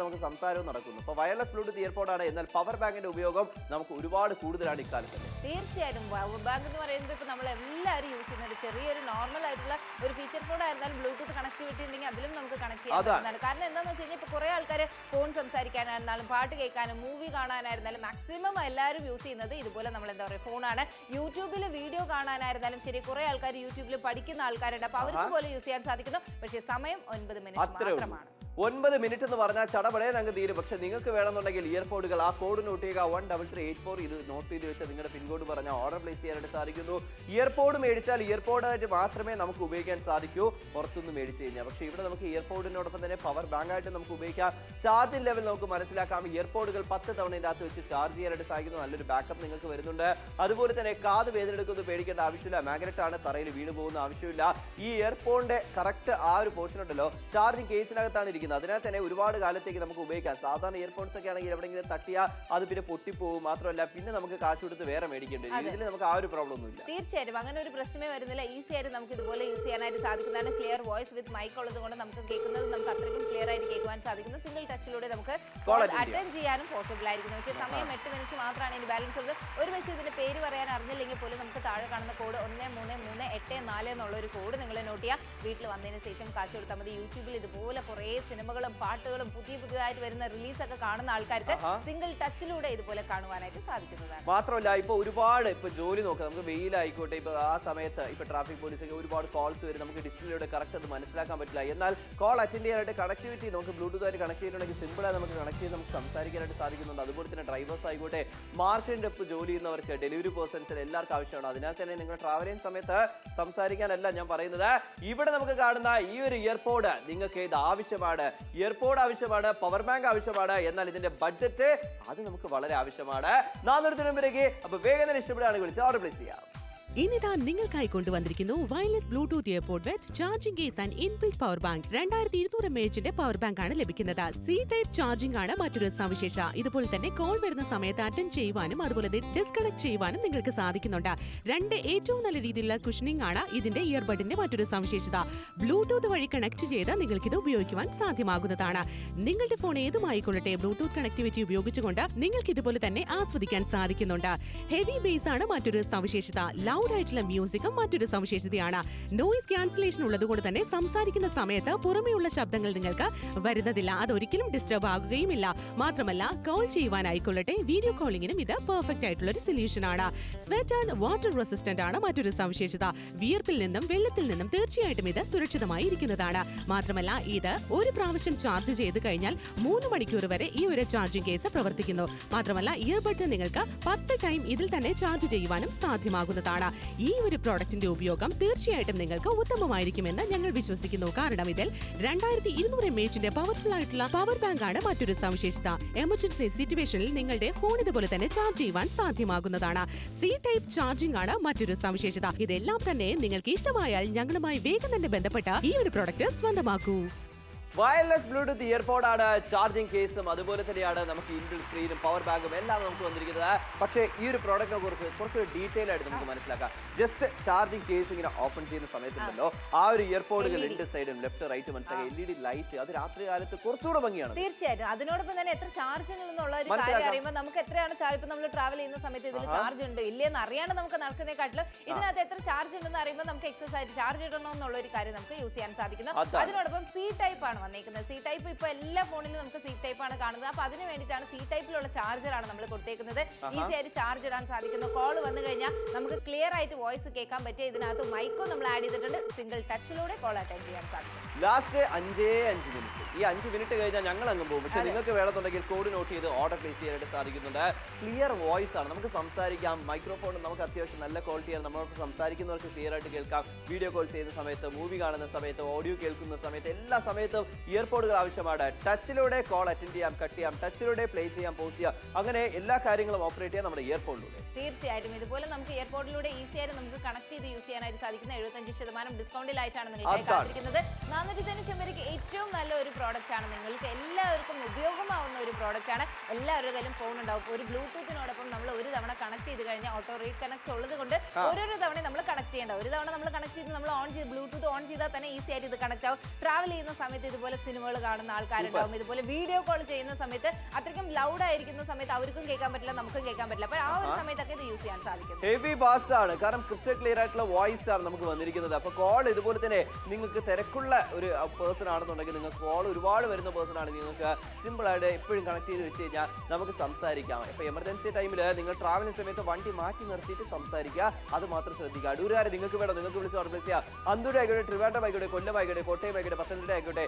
നമുക്ക് സംസാരവും നടക്കുന്നു. അപ്പോൾ വയർലെസ് ബ്ലൂടൂത്ത് ഇയർപോഡാണ്. എന്നാൽ പവർ ബാങ്കിൻ്റെ ഉപയോഗം നമുക്ക് ഒരുപാട് ഒരുപാട് കൂടുതലാണ് ഇക്കാലത്ത്. തീർച്ചയായും പവർ ബാങ്ക് എന്ന് പറയുമ്പോൾ ഇപ്പൊ നമ്മൾ എല്ലാവരും യൂസ് ചെയ്യുന്നത് ചെറിയൊരു നോർമൽ ആയിട്ടുള്ള ഒരു ഫീച്ചർ ഫോൺ ആയിരുന്നാലും ബ്ലൂടൂത്ത് കണക്ടിവിറ്റി ഉണ്ടെങ്കിൽ അതിലും നമുക്ക് കണക്ട് ചെയ്യാവുന്നതാണ്. കാരണം എന്താണെന്ന് വെച്ച് കഴിഞ്ഞാൽ ഇപ്പൊ കുറെ ആൾക്കാർ ഫോൺ സംസാരിക്കാനായിരുന്നാലും പാട്ട് കേൾക്കാനും മൂവി കാണാനായിരുന്നാലും മാക്സിമം എല്ലാവരും യൂസ് ചെയ്യുന്നത് ഇതുപോലെ നമ്മൾ എന്താ പറയുക ഫോണാണ്. യൂട്യൂബിൽ വീഡിയോ കാണാനായിരുന്നാലും ശരി, കുറെ ആൾക്കാർ യൂട്യൂബിൽ പഠിക്കുന്ന ആൾക്കാരുണ്ട്. അപ്പൊ അവർക്ക് പോലെ യൂസ് ചെയ്യാൻ സാധിക്കുന്നു. പക്ഷേ സമയം 9 മിനിറ്റ് മാത്രമാണ്. 9 മിനിറ്റ് എന്ന് പറഞ്ഞാൽ ചടപടേ അങ്ങ് തീരും. പക്ഷെ നിങ്ങൾക്ക് വേണമെന്നുണ്ടെങ്കിൽ ഇയർപോഡുകൾ ആ കോഡ് നോട്ട് ചെയ്യുക 13384. ഇത് നോട്ട് ചെയ്ത് വെച്ചാൽ നിങ്ങളുടെ പിൻകോഡ് പറഞ്ഞാൽ ഓർഡർ പ്ലേസ് ചെയ്യാനായിട്ട് സാധിക്കുന്നു. ഇയർപോഡ് മേടിച്ചാൽ ഇയർപോഡായിട്ട് മാത്രമേ നമുക്ക് ഉപയോഗിക്കാൻ സാധിക്കൂ, പുറത്തുനിന്ന് മേടിച്ചു കഴിഞ്ഞാൽ. പക്ഷേ ഇവിടെ നമുക്ക് ഇയർപോഡിനോടൊപ്പം തന്നെ പവർ ബാങ്ക് ആയിട്ട് നമുക്ക് ഉപയോഗിക്കാം. ചാർജിംഗ് ലെവൽ നമുക്ക് മനസ്സിലാക്കാം. ഇയർപോഡുകൾ 10 തവണ ഇതിനകത്ത് വെച്ച് ചാർജ് ചെയ്യാനായിട്ട് സാധിക്കുന്നു. നല്ലൊരു ബാക്കപ്പ് നിങ്ങൾക്ക് വരുന്നുണ്ട്. അതുപോലെ തന്നെ കാത് വേദനെടുക്കുന്നത് പേടിക്കേണ്ട ആവശ്യമില്ല. മാഗ്നറ്റ് ആണ്, തറയിൽ വീണ് പോകുന്ന ആവശ്യമില്ല. ഈ ഇയർഫോണിന്റെ കറക്റ്റ് ആ ഒരു പോർഷൻ ഉണ്ടല്ലോ ചാർജിങ് കേസിനകത്താണ് ഇരിക്കുന്നത്. അതിനകത്ത് തന്നെ ഒരുപാട് കാലത്തേക്ക് നമുക്ക് ഉപയോഗിക്കാം. സാധാരണ ഇയർഫോൺസ് ഒക്കെ ആണെങ്കിൽ എവിടെയെങ്കിലും തട്ടിയാൽ അത് പിന്നെ പൊട്ടിപ്പോകും. മാത്രമല്ല പിന്നെ നമുക്ക് കാശ് കൊടുത്ത് വേറെ മേടിക്കേണ്ടി വരും. ഇതിൽ നമുക്ക് ആ ഒരു പ്രോബ്ലം ഒന്നുമില്ല. തീർച്ചയായും അങ്ങനെ ഒരു പ്രശ്നമേ വരുന്നില്ല. ഈസി ആയിട്ട് നമുക്ക് ഇതുപോലെ യൂസ് ചെയ്യാനായിട്ട് സാധിക്കുന്നതാണ്. ക്ലിയർ വോയിസ് വിത്ത് മൈക്ക് ഉള്ളത് കൊണ്ട് നമുക്ക് കേൾക്കുന്നത് നമുക്ക് അത്രയ്ക്കും ക്ലിയർ ആയിട്ട് കേൾക്കുവാൻ സാധിക്കുന്നു. സിംഗിൾ ടച്ചിലൂടെ നമുക്ക് അറ്റൻഡ് ചെയ്യാനും പോസിബിൾ ആയിരിക്കുന്നു. പക്ഷേ സമയം 8 മിനിറ്റ് മാത്രമാണ് ഇനി ബാലൻസ് ഉള്ളത്. ഒരു പക്ഷേ ഇതിന്റെ പേര് പറയാൻ അറിഞ്ഞില്ലെങ്കിൽ പോലും നമുക്ക് താഴെ കാണുന്ന കോഡ് 133384 എന്നുള്ള ഒരു കോഡ് നിങ്ങൾ നോട്ട് ചെയ്യുക. വീട്ടിൽ വന്നതിന് ശേഷം കാശ് കൊടുത്താൽ മതി. യൂട്യൂബിൽ ഇതുപോലെ കുറേ സിനിമകളും പാട്ടുകളും പുതിയതായിട്ട് വരുന്ന റിലീസൊക്കെ കാണുന്ന ആൾക്കാർക്ക് സിംഗിൾ ടച്ചിലൂടെ ഇതുപോലെ കാണുവാനായിട്ട് സാധിക്കുന്നതാണ്. മാത്രമല്ല ഇപ്പൊ ഒരുപാട് ജോലി നോക്കാം. നമുക്ക് വെയിലായിക്കോട്ടെ, ഇപ്പൊ ആ സമയത്ത് ഇപ്പൊ ട്രാഫിക് പോലീസൊക്കെ ഒരുപാട് കോൾസ് വരും. നമുക്ക് ഡിസ്പ്ലേയുടെ കറക്റ്റ് അത് മനസ്സിലാക്കാൻ പറ്റില്ല. എന്നാൽ കോൾ അറ്റൻഡ് ചെയ്യാനായിട്ട് കണക്ടിവിറ്റി നമുക്ക് ബ്ലൂടൂത്ത് ആയിട്ട് കണക്ട് ചെയ്തിട്ടുണ്ടെങ്കിൽ സിമ്പിളായി നമുക്ക് കണക്ട് ചെയ്ത് നമുക്ക് സംസാരിക്കാനായിട്ട് സാധിക്കുന്നുണ്ട്. അതുപോലെ തന്നെ ഡ്രൈവേഴ്സ് ആയിക്കോട്ടെ, മാർക്കറ്റിന്റെ ഒപ്പം ജോലി ചെയ്യുന്നവർക്ക്, ഡെലിവറി പേഴ്സൺസിന് എല്ലാവർക്കും ആവശ്യമാണ്. അതിനാൽ തന്നെ നിങ്ങൾ ട്രാവൽ ചെയ്യുന്ന സമയത്ത് സംസാരിക്കാനല്ല ഞാൻ പറയുന്നത്. ഇവിടെ നമുക്ക് കാണുന്ന ഈ ഒരു ഇയർപോഡ് നിങ്ങൾക്ക് ഇത് ആവശ്യമാണ്. ഇയർപോഡ് ആവശ്യമാണ്, പവർ ബാങ്ക് ആവശ്യമാണ്. എന്നാൽ ഇതിന്റെ ബഡ്ജറ്റ് അത് നമുക്ക് വളരെ ആവശ്യമാണ്. 400 രൂപയ്ക്ക്. അപ്പൊ വേഗം തന്നെ ഇഷ്ടപ്പെടുകയാണെങ്കിൽ വിളിച്ച് ഓർഡർ പ്ലേസ് ചെയ്യാം. ഇനിതാ നിങ്ങൾക്കായി കൊണ്ടുവന്നിരിക്കുന്നു wireless bluetooth earpod with charging case and inbuilt power bank. 2200 mAhന്റെ പവർ ബാങ്ക് ആണ് ലഭിക്കുന്നത്. സി ടൈപ്പ് ചാർജിംഗ് ആണ് മറ്റൊരു സവിശേഷ. ഇതുപോലെ തന്നെ കോൾ വരുന്ന സമയത്ത് അറ്റൻഡ് ചെയ്യുവാനും അതുപോലെ ഡിസ്കണക്ട് ചെയ്യുവാനും നിങ്ങൾക്ക് സാധിക്കുന്നുണ്ട്. ഏറ്റവും നല്ല രീതിയിലുള്ള കുഷനിങ് ആണ് ഇതിന്റെ ഇയർബഡിന്റെ മറ്റൊരു സവിശേഷത. ബ്ലൂടൂത്ത് വഴി കണക്ട് ചെയ്ത് നിങ്ങൾക്ക് ഇത് ഉപയോഗിക്കുവാൻ സാധ്യമാകുന്നതാണ്. നിങ്ങളുടെ ഫോൺ ഏതുമായിക്കൊള്ളട്ടെ, ബ്ലൂടൂത്ത് കണക്ടിവിറ്റി ഉപയോഗിച്ചുകൊണ്ട് നിങ്ങൾക്ക് ഇതുപോലെ തന്നെ ആസ്വദിക്കാൻ സാധിക്കുന്നുണ്ട്. ഹെവി ബേസ് ആണ് മറ്റൊരു സവിശേഷത. ആയിട്ടുള്ള മ്യൂസിക്കും മറ്റൊരു സവിശേഷതയാണ്. നോയിസ് ക്യാൻസലേഷൻ ഉള്ളതുകൊണ്ട് തന്നെ സംസാരിക്കുന്ന സമയത്ത് പുറമെയുള്ള ശബ്ദങ്ങൾ നിങ്ങൾക്ക് വരുന്നതില്ല. അതൊരിക്കലും ഡിസ്റ്റർബ് ആകുകയുമില്ല. മാത്രമല്ല കോൾ ചെയ്യുവാനായിക്കൊള്ളട്ടെ, വീഡിയോ കോളിങ്ങിനും ഇത് പെർഫെക്റ്റ് ആയിട്ടുള്ള ഒരു സൊല്യൂഷൻ ആണ്. സ്വെറ്റ് ആൻഡ് വാട്ടർ റെസിസ്റ്റന്റ് ആണ് മറ്റൊരു സവിശേഷത. വിയർപ്പിൽ നിന്നും വെള്ളത്തിൽ നിന്നും തീർച്ചയായിട്ടും ഇത് സുരക്ഷിതമായി ഇരിക്കുന്നതാണ്. മാത്രമല്ല ഇത് ഒരു പ്രാവശ്യം ചാർജ് ചെയ്ത് കഴിഞ്ഞാൽ 3 മണിക്കൂർ വരെ ഈ ഒരു ചാർജിംഗ് കേസ് പ്രവർത്തിക്കുന്നു. മാത്രമല്ല ഇയർബഡ് നിങ്ങൾക്ക് 10 ടൈം ഇതിൽ തന്നെ ചാർജ് ചെയ്യുവാനും സാധ്യമാകുന്നതാണ്. ഈ ഒരു പ്രോഡക്റ്റിന്റെ ഉപയോഗം തീർച്ചയായിട്ടും നിങ്ങൾക്ക് ഉത്തമമായിരിക്കുമെന്ന് ഞങ്ങൾ വിശ്വസിക്കുന്നു. കാരണം ഇതിൽ 2200 mAhന്റെ പവർഫുൾ ആയിട്ടുള്ള പവർ ബാങ്ക് ആണ് മറ്റൊരു സവിശേഷത. എമർജൻസി സിറ്റുവേഷനിൽ നിങ്ങളുടെ ഫോൺ ഇതുപോലെ തന്നെ ചാർജ് ചെയ്യുവാൻ സാധ്യമാകുന്നതാണ്. സി ടൈപ്പ് ചാർജിംഗ് ആണ് മറ്റൊരു സവിശേഷത. ഇതെല്ലാം തന്നെ നിങ്ങൾക്ക് ഇഷ്ടമായാൽ ഞങ്ങളുമായി വേഗം തന്നെ ബന്ധപ്പെട്ട ഈ ഒരു പ്രോഡക്റ്റ് സ്വന്തമാക്കൂ. വയർലെസ് ബ്ലൂടൂത്ത് ഇയർപോഡ് ആണ്, ചാർജിംഗ് കേസും അതുപോലെ തന്നെയാണ് നമുക്ക് ഇൻബിൽറ്റ് സ്ക്രീനും പവർ ബാങ്കും എല്ലാം നമുക്ക് വന്നിരിക്കുന്നത്. പക്ഷേ ഈ ഒരു പ്രോഡക്റ്റിനെ കുറിച്ച് കുറച്ച് ഡീറ്റെയിൽ ആയിട്ട് നമുക്ക് മനസ്സിലാക്കാം. ജസ്റ്റ് ചാർജിംഗ് കേസ് ഇങ്ങനെ ഓപ്പൺ ചെയ്യുന്ന സമയത്തുണ്ടല്ലോ ആ ഒരു ഇയർപോഡുകൾ 2 സൈഡും ലെഫ്റ്റ് റൈറ്റ് മനസ്സിലാക്കാം. LED ലൈറ്റ് അത് രാത്രി കാലത്ത് കുറച്ചുകൂടെ ഭംഗിയാണ്. തീർച്ചയായിട്ടും അതിനോടൊപ്പം തന്നെ എത്ര ചാർജ് എന്നുള്ള ഒരു കാര്യം അറിയുമ്പോൾ നമുക്ക് എത്രയാണ് ചാർജ്, ഇപ്പൊ നമ്മൾ ട്രാവൽ ചെയ്യുന്ന സമയത്ത് ഇതിൽ ചാർജ് ഉണ്ട് ഇല്ലെന്ന് അറിയാണ്ട് നമുക്ക് നടക്കുന്നതിനെക്കാട്ടിലും ഇതിനകത്ത് എത്ര ചാർജ് ഉണ്ടെന്ന് അറിയുമ്പോൾ നമുക്ക് എക്സസൈസ് ആയിട്ട് ചാർജ് ഇടണം എന്നുള്ള ഒരു കാര്യം നമുക്ക് യൂസ് ചെയ്യാൻ സാധിക്കുന്നു. അതിനോടൊപ്പം സി ടൈപ്പ് ആണ് വന്നേക്കുന്നത്. സി ടൈപ്പ് ഇപ്പൊ എല്ലാ ഫോണിലും നമുക്ക് സി ടൈപ്പ് ആണ് കാണുന്നത്. അപ്പൊ അതിന് വേണ്ടിയിട്ടാണ് സി ടൈപ്പിലുള്ള ചാർജർ ആണ് നമ്മൾ കൊടുത്തേക്കുന്നത്. ഈസി ആയിട്ട് ചാർജ് ഇടാൻ സാധിക്കുന്നു. കോൾ വന്നു കഴിഞ്ഞാൽ നമുക്ക് ക്ലിയർ ആയിട്ട് വോയിസ് കേൾക്കാൻ പറ്റിയ ഇതിനകത്ത് മൈക്കും നമ്മൾ ആഡ് ചെയ്തിട്ടുണ്ട്. സിംഗിൾ ടച്ചിലൂടെ കോൾ അറ്റൻഡ് ചെയ്യാൻ സാധിക്കും. Last 5 minute. ഈ 5 മിനിറ്റ് കഴിഞ്ഞാൽ ഞങ്ങൾ അങ്ങ് പോകും. പക്ഷെ നിങ്ങൾക്ക് വേണമെന്നുണ്ടെങ്കിൽ കോഡ് നോട്ട് ചെയ്ത് ഓർഡർ പ്ലേസ് ചെയ്യാനായിട്ട് സാധിക്കുന്നുണ്ട്. ക്ലിയർ വോയിസ് ആണ്, നമുക്ക് സംസാരിക്കാം. മൈക്രോഫോൺ നമുക്ക് അത്യാവശ്യം നല്ല ക്വാളിറ്റിയാണ്. നമ്മളോട് സംസാരിക്കുന്നവർക്ക് ക്ലിയർ ആയിട്ട് കേൾക്കാം. വീഡിയോ കോൾ ചെയ്യുന്ന സമയത്ത്, മൂവി കാണുന്ന സമയത്ത്, ഓഡിയോ കേൾക്കുന്ന സമയത്ത്, എല്ലാ സമയത്തും ഇയർപോഡുകൾ ആവശ്യമാണ്. ടച്ചിലൂടെ കോൾ അറ്റൻഡ് ചെയ്യാം, കട്ട് ചെയ്യാം, ടച്ചിലൂടെ പ്ലേ ചെയ്യാം, പോസ് ചെയ്യാം, അങ്ങനെ എല്ലാ കാര്യങ്ങളും ഓപ്പറേറ്റ് ചെയ്യാം നമ്മുടെ ഇയർപോഡിലൂടെ. തീർച്ചയായിട്ടും ഇതുപോലെ നമുക്ക് ഇയർപോഡിലൂടെ ഈസി ആയിട്ട് നമുക്ക് കണക്ട് ചെയ്ത് യൂസ് ചെയ്യാനായിട്ട് സാധിക്കുന്ന 75% ഡിസ്കൗണ്ടിലായിട്ടാണ് നിങ്ങൾക്ക് കാത്തിരിക്കുന്നത്. 490 രൂപയ്ക്ക് ഏറ്റവും നല്ല ഒരു പ്രോഡക്റ്റ് ആണ്. നിങ്ങൾക്ക് എല്ലാവർക്കും ഉപയോഗമാവുന്ന ഒരു പ്രോഡക്റ്റ് ആണ്. എല്ലാവരുടെ കയ്യിലും ഫോൺ ഉണ്ടാവും. ഒരു ബ്ലൂടൂത്തിനോടൊപ്പം നമ്മൾ ഒരു തവണ കണക്ട് ചെയ്ത് കഴിഞ്ഞാൽ ഓട്ടോ റീകണക്ട് ഉള്ളത് കൊണ്ട് ഓരോരോ തവണ നമ്മൾ കണക്ട് ചെയ്യേണ്ടതാണ്. ചെയ്യേണ്ട. ഒരു തവണ നമ്മൾ കണക്ട് ചെയ്ത് നമ്മൾ ബ്ലൂടൂത്ത് ഓൺ ചെയ്താൽ തന്നെ ഈസി ആയിട്ട് ഇത് കണക്ട് ആവും. ട്രാവൽ ചെയ്യുന്ന സമയത്ത് ഇതുപോലെ സിനിമകൾ കാണുന്ന ആൾക്കാരുണ്ടാവും, ഇതുപോലെ വീഡിയോ കോൾ ചെയ്യുന്ന സമയത്ത് അത്രയ്ക്കും ലൗഡ് ആയിരിക്കുന്ന സമയത്ത് അവർക്കും കേൾക്കാൻ പറ്റില്ല, നമുക്കും കേൾക്കാൻ പറ്റില്ല. അപ്പോൾ ആ ഒരു സമയത്തൊക്കെ ഇത് യൂസ് ചെയ്യാൻ സാധിക്കും. ഹെവി ബാസ് ആണ്, കാരണം ക്രിസ്റ്റൽ ക്ലിയർ ആയിട്ടുള്ള വോയിസ് ആണ് നമുക്ക് വന്നിരിക്കുന്നത്. അപ്പോൾ കോൾ ഇതുപോലെ തന്നെ നിങ്ങൾക്ക് തിരക്കുള്ള ഒരു പേഴ്സൺ ആണെന്നുണ്ടെങ്കിൽ, നിങ്ങൾക്ക് കോൾ ഒരുപാട് വരുന്ന പേഴ്സൺ ആണ്, നിങ്ങൾക്ക് സിമ്പിൾ ആയിട്ട് എപ്പോഴും കണക്ട് ചെയ്ത് വെച്ച് കഴിഞ്ഞാൽ നമുക്ക് സംസാരിക്കാം. ഇപ്പോൾ എമർജൻസി ടൈമിൽ നിങ്ങൾ ട്രാവലിംഗ് സമയത്ത് വണ്ടി മാറ്റി നിർത്തിയിട്ട് സംസാരിക്കുക, അത് മാത്രം ശ്രദ്ധിക്കുക. അടൂരാരെ നിങ്ങൾക്ക് വേണം, നിങ്ങൾക്ക് വിളിച്ച് ഓർമ്മിച്ച് ചെയ്യാം. അന്തൂർ ആയിക്കോട്ടെ, ട്രിവാൻഡ്രം ആയിക്കോട്ടെ, കൊല്ലം ആയിക്കോട്ടെ, കോട്ടയം ആയിക്കോട്ടെ, പത്തനംതിട്ട ആയിക്കോട്ടെ,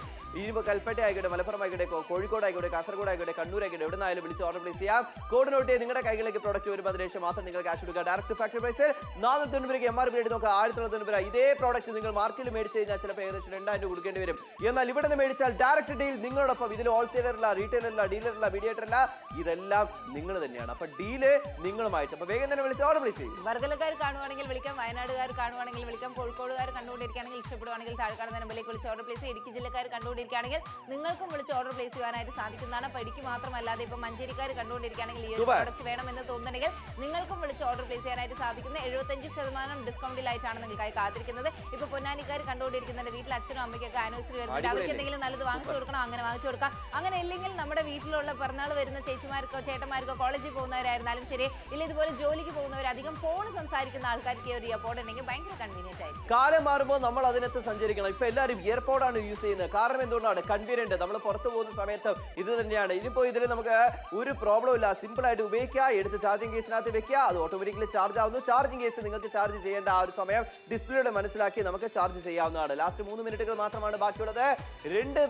കൽപ്പറ്റ ആയിക്കോട്ടെ, മലപ്പുറം ആയിക്കോട്ടെ, കോഴിക്കോട് ആയിക്കോട്ടെ, കാസർഗോഡ് ആയിക്കോട്ടെ, കണ്ണൂർ ആയിക്കോട്ടെ, എവിടെ നിന്നായാലും വിളിച്ച് ഓർഡർ പ്ലേസ് ചെയ്യാം. കോഡ് നോട്ട് ചെയ്ത് നിങ്ങളുടെ കൈകളിലേക്ക് പ്രോഡക്റ്റ് വരുമ്പോൾ അതിനുശേഷം മാത്രം നിങ്ങൾ ക്യാഷ് കൊടുക്കുക. ഡയറക്റ്റ് ഫാക്ടറി പ്രൈസിൽ 490 MRP എടുത്ത് നോക്കുക, 1090. ഇതേ പ്രോഡക്റ്റ് നിങ്ങൾ മാർക്കറ്റിൽ മേടിച്ച് കഴിഞ്ഞാൽ ചിലപ്പോൾ ഏകദേശം 2000 രൂപ കൊടുക്കേണ്ടി വരും. എന്നാൽ ഇവിടെ നിന്ന് മേടിച്ചാൽ ഡയറക്റ്റ് ഡീൽ നിങ്ങളോടൊപ്പം. ഇതിൽ ഹോൾസെയിലറല്ല, റീറ്റെയിലറല്ല, ഡീലറല്ല, മീഡിയേറ്ററല്ല, ഇതെല്ലാം നിങ്ങൾ തന്നെയാണ്. അപ്പൊ ഡീല് നിങ്ങളുമായിട്ട്. അപ്പൊ വേഗം തന്നെ വിളിച്ച് ഓർഡർ പ്ലേസ് ചെയ്യും. വർഗലക്കാർ കാണുവാണെങ്കിൽ വിളിക്കാം, വയനാടുകാർ കാണുവാണെങ്കിൽ വിളിക്കാം, കോഴിക്കോടുകാർ കണ്ടുകൊണ്ടിരിക്കുകയാണെങ്കിൽ ഇഷ്ടപ്പെടുവാണെങ്കിൽ താഴെ കാണുന്ന നമ്പറിലേക്ക് വിളിച്ച് ഓർഡർ പ്ലേസ്. ഇടുക്കി ജില്ലക്കാർ കണ്ടുകൊണ്ടിരിക്കുകയാണെങ്കിൽ നിങ്ങൾക്കും വിളിച്ച് ഓർഡർ പ്ലേസ് ചെയ്യാനായിട്ട് സാധിക്കുന്നതാണ്. അപ്പോൾ ഇടുക്കി മാത്രമല്ലാതെ ഇപ്പൊ മഞ്ചേരിക്കാർ കണ്ടുകൊണ്ടിരിക്കുകയാണെങ്കിൽ ഈ ഒരു പ്രോഡക്റ്റ് വേണമെന്ന് തോന്നുന്നുണ്ടെങ്കിൽ നിങ്ങൾക്കും വിളിച്ച് ഓർഡർ പ്ലേസ് ചെയ്യാനായിട്ട് സാധിക്കുന്നത്. 75% ഡിസ്കൗണ്ടിലായിട്ടാണ് നിങ്ങൾക്കായി കാത്തിരിക്കുന്നത്. ഇപ്പൊ പൊന്നാനിക്കാർ കണ്ടുകൊണ്ടിരിക്കുന്നുണ്ട്, വീട്ടിൽ അച്ഛനും അമ്മയ്ക്കൊക്കെ ആനിവേഴ്സറി വരുന്നുണ്ട്, അവർക്ക് എന്തെങ്കിലും നല്ലത് വാങ്ങിച്ചു കൊടുക്കണം, അങ്ങനെ വാങ്ങിച്ചു കൊടുക്കാം. അങ്ങനെ ഇല്ലെങ്കിൽ നമ്മുടെ വീട്ടിലുള്ള പിറന്നാൾ വരുന്ന ചേച്ചിമാർക്കോ ചേട്ടന്മാർക്കോ കോളേജിൽ പോകുന്നവരായിരുന്നാലും ശരി, ഇല്ല ഇതുപോലെ ജോലിക്ക് പോകുന്നവർ, അധികം ഫോൺ സംസാരിക്കുന്ന ആൾക്കാർക്ക് ഒരു ഇയർപോഡ് ഉണ്ടെങ്കിൽ ഭയങ്കര കൺവീനിയന്റ് ആയിരിക്കും. കാലം മാറുമ്പോൾ നമ്മൾ അതിനകത്ത് സഞ്ചരിക്കണം. ഇപ്പൊ എല്ലാവരും ഇയർപോഡാണ് യൂസ് ചെയ്യുന്നത്. കാരണം എന്തുകൊണ്ടാണ്? കൺവീനിയന്റ്. നമ്മൾ പുറത്തു പോകുന്ന സമയത്ത് ഇത് തന്നെയാണ്. ഇനിയിപ്പോ ഇതിൽ നമുക്ക് ഒരു പ്രോബ്ലം ഇല്ല, സിമ്പിൾ ആയിട്ട് ഉപയോഗിക്കുക. എടുത്ത് ചാർജിങ് കേസിനകത്ത് വെക്കുക, അത് ഓട്ടോമാറ്റിക്കലി ചാർജ് ആവുന്നു. ചാർജിങ് കേസ് നിങ്ങൾക്ക് ചാർജ് ചെയ്യേണ്ട ആ ഒരു സമയം ഡിസ്പ്ലേയുടെ മനസ്സിലാക്കി നമുക്ക് ചാർജ് ചെയ്യാവുന്നതാണ്. ലാസ്റ്റ് 3 മിനിറ്റുകൾ മാത്രമാണ് ബാക്കിയുള്ളത്. രണ്ട്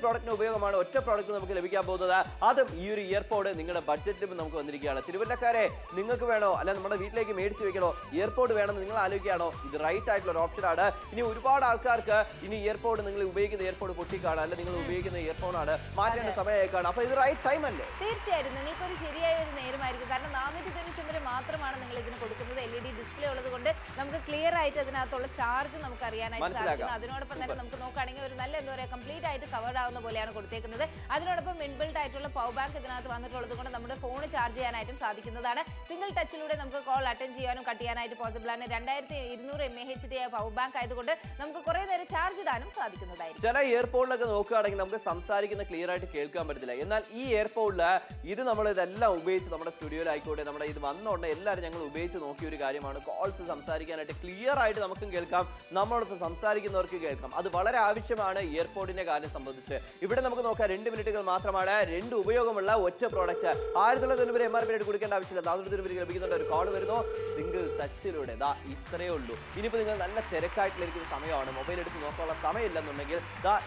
പ്രോഡക്റ്റിന് ഉപയോഗമാണ് ഒറ്റ പ്രോഡക്റ്റ് നമുക്ക് ലഭിക്കാൻ പോകുന്നത്. അതും ഈ ഒരു ഇയർപോഡ് നിങ്ങളുടെ ബഡ്ജറ്റിലും നമുക്ക് വന്നിരിക്കുകയാണ്. തിരുവല്ലക്കാരെ, നിങ്ങൾക്ക് വേണോ അല്ല നമ്മുടെ വീട്ടിലേക്ക് മേടിച്ച് വെക്കണോ, ഇയർപോഡ് വേണമെന്ന് നിങ്ങൾ ആലോചിക്കുകയാണോ? ഇത് റൈറ്റ് ആയിട്ടുള്ള ഒരു ഓപ്ഷനാണ്. ഇനി ഒരുപാട് ആൾക്കാർക്ക് ഇനി ഇയർപോഡ്, നിങ്ങൾ ഉപയോഗിക്കുന്ന ഇയർപോഡ് പൊട്ടിക്കാണ്, അല്ല നിങ്ങൾ ഉപയോഗിക്കുന്ന ഇയർഫോണാണ്, മാറ്റേണ്ട സമയമായിക്കാണ്. അപ്പൊ ഇത് റൈറ്റ് ടൈം അല്ലേ? തീർച്ചയായും നിങ്ങൾക്കൊരു ശരിയായ ഒരു നേരമായിരിക്കും. കാരണം 499 മാത്രമാണ് നിങ്ങൾ ഇതിന് കൊടുക്കുന്നത്. LED ഡിസ്പ്ലേ ഉള്ളത് കൊണ്ട് നമുക്ക് ക്ലിയർ ആയിട്ട് അതിനകത്തുള്ള ചാർജ് നമുക്ക് അറിയാനായിട്ട് സാധിക്കുന്നു. അതിനോടൊപ്പം തന്നെ നമുക്ക് നോക്കുകയാണെങ്കിൽ ഒരു നല്ല എന്താ പറയുക കംപ്ലീറ്റ് ആയിട്ട് കവേർഡ് ആവുന്ന പോലെയാണ് കൊടുത്തേക്കുന്നത്. അതിനോടൊപ്പം ഇൻബിൽഡ് ആയിട്ടുള്ള പവർ ബാങ്ക് ഇതിനകത്ത് വന്നിട്ടുള്ളത് കൊണ്ട് നമ്മുടെ ഫോൺ ചാർജ് ചെയ്യാനായിട്ടും സാധിക്കുന്നതാണ്. സിംഗിൾ ടച്ചിലൂടെ നമുക്ക് കോൾ അറ്റൻഡ് ചെയ്യാനും കട്ട് ചെയ്യാനായിട്ട് പോസിബിൾ ആണ്. 2200 mAh പവർ ബാങ്ക് ആയതുകൊണ്ട് നമുക്ക് കുറെ നേരം ചാർജ് ഇടാനും സാധിക്കുന്നതായിരിക്കും. ചില ഇയർപോഡിലൊക്കെ നോക്കുകയാണെങ്കിൽ നമുക്ക് സംസാരിക്കുന്ന ക്ലിയർ ആയിട്ട് കേൾക്കാൻ പറ്റത്തില്ല. എന്നാൽ ഈ ഇയർപോഡില് ഇത് നമ്മൾ ഇതെല്ലാം ഉപയോഗിച്ച് നമ്മുടെ സ്റ്റുഡിയോയിലായിക്കോട്ടെ, നമ്മുടെ ഇത് വന്നോണ്ട് എല്ലാവരും ഞങ്ങൾ ഉപയോഗിച്ച് നോക്കിയ ഒരു കാര്യമാണ്. കോൾസ് സംസാരിക്കാനായിട്ട് ക്ലിയർ ആയിട്ട് നമുക്കും കേൾക്കാം, നമ്മളോടൊപ്പം സംസാരിക്കുന്നവർക്ക് കേൾക്കാം. അത് വളരെ ആവശ്യമാണ് ഇയർപോഡിന്റെ കാര്യം സംബന്ധിച്ച്. ഇവിടെ നമുക്ക് നോക്കാം, 2 മിനിറ്റുകൾ മാത്രമാണ്, 2 ഉപയോഗമുള്ള ഒറ്റ പ്രോഡക്റ്റ്. 1090 MRP കൊടുക്കേണ്ട ആവശ്യമില്ല. 490 ലഭിക്കുന്നുണ്ട്. ഒരു കോൾ വരുന്നു സിംഗിൾ ടച്ചിലൂടെ. ഇത്രയേ ഉള്ളൂ. ഇനിയിപ്പോൾ നിങ്ങൾ നല്ല തിരക്കായിട്ടിരിക്കുന്ന സമയമാണ്, മൊബൈൽ എടുത്ത് നോക്കാനുള്ള സമയമില്ലെന്നുണ്ടെങ്കിൽ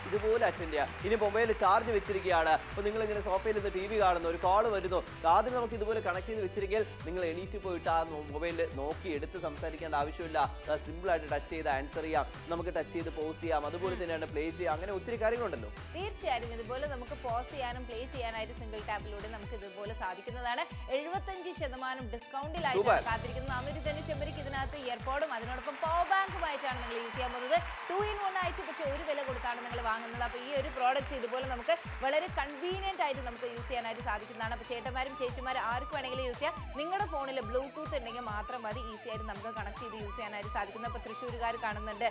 ഇതുപോലെ അറ്റൻഡ് ചെയ്യാം. ഇനി മൊബൈൽ ചാർജ് വെച്ചിരിക്കുകയാണ്, അപ്പോൾ നിങ്ങൾ ഇങ്ങനെ സോഫയിൽ നിന്ന് TV കാണുന്നു, ഒരു കോൾ വരുന്നു, ആദ്യം നമുക്ക് ഇതുപോലെ കണക്ട് ചെയ്ത് വെച്ചിരിക്കാൻ നിങ്ങൾ എണീറ്റ് പോയിട്ട് ആ മൊബൈലിൽ നോക്കി എടുത്ത് സംസാരിക്കേണ്ട ആവശ്യമില്ല. സിമ്പിൾ ആയിട്ട് ടച്ച് ചെയ്ത് ആൻസർ ചെയ്യാം, നമുക്ക് ടച്ച് ചെയ്ത് പോസ് ചെയ്യാം, അതുപോലെ തന്നെയാണ് പ്ലേ ചെയ്യാം. അങ്ങനെ ഒത്തിരി കാര്യങ്ങളുണ്ടല്ലോ. തീർച്ചയായും ഇതുപോലെ നമുക്ക് പോസ് ചെയ്യാനും പ്ലേ ചെയ്യാനായിട്ട് സിംഗിൾ ടാപ്പിലൂടെ നമുക്ക് ഇതുപോലെ സാധിക്കുന്നതാണ്. 75% ഡിസ്കൗണ്ടിലായിട്ട് കാത്തിരിക്കുന്നത്. 490 ഇതിനകത്ത് ഇയർപോഡും അതിനോടൊപ്പം പവർ ബാങ്കുമായിട്ടാണ് നിങ്ങൾ യൂസ് ചെയ്യാൻ പോകുന്നത്. 2-in-1 ആയിട്ട് പക്ഷേ ഒരു വില കൊടുത്താണ് നിങ്ങൾ വാങ്ങുന്നത്. അപ്പോൾ ഈ ഒരു പ്രോഡക്റ്റ് ഇതുപോലെ നമുക്ക് വളരെ കൺവീനിയന്റ് ആയിട്ട് നമുക്ക് യൂസ് ചെയ്യാനായിട്ട് സാധിക്കുന്നതാണ്. അപ്പോൾ ചേട്ടന്മാരും ചേച്ചിമാരും ആർക്ക് വേണമെങ്കിലും യൂസ് ചെയ്യാം. നിങ്ങളുടെ ഫോണിൽ ബ്ലൂടൂത്ത് ഉണ്ടെങ്കിൽ മാത്രം മതി ഈസി ആയിട്ട് നമുക്ക് കണക്ട് ചെയ്ത് യൂസ് ചെയ്യാനായിട്ട് സാധിക്കുന്നത്. അപ്പോൾ തൃശ്ശൂരുകാർ കാണുന്നുണ്ട്,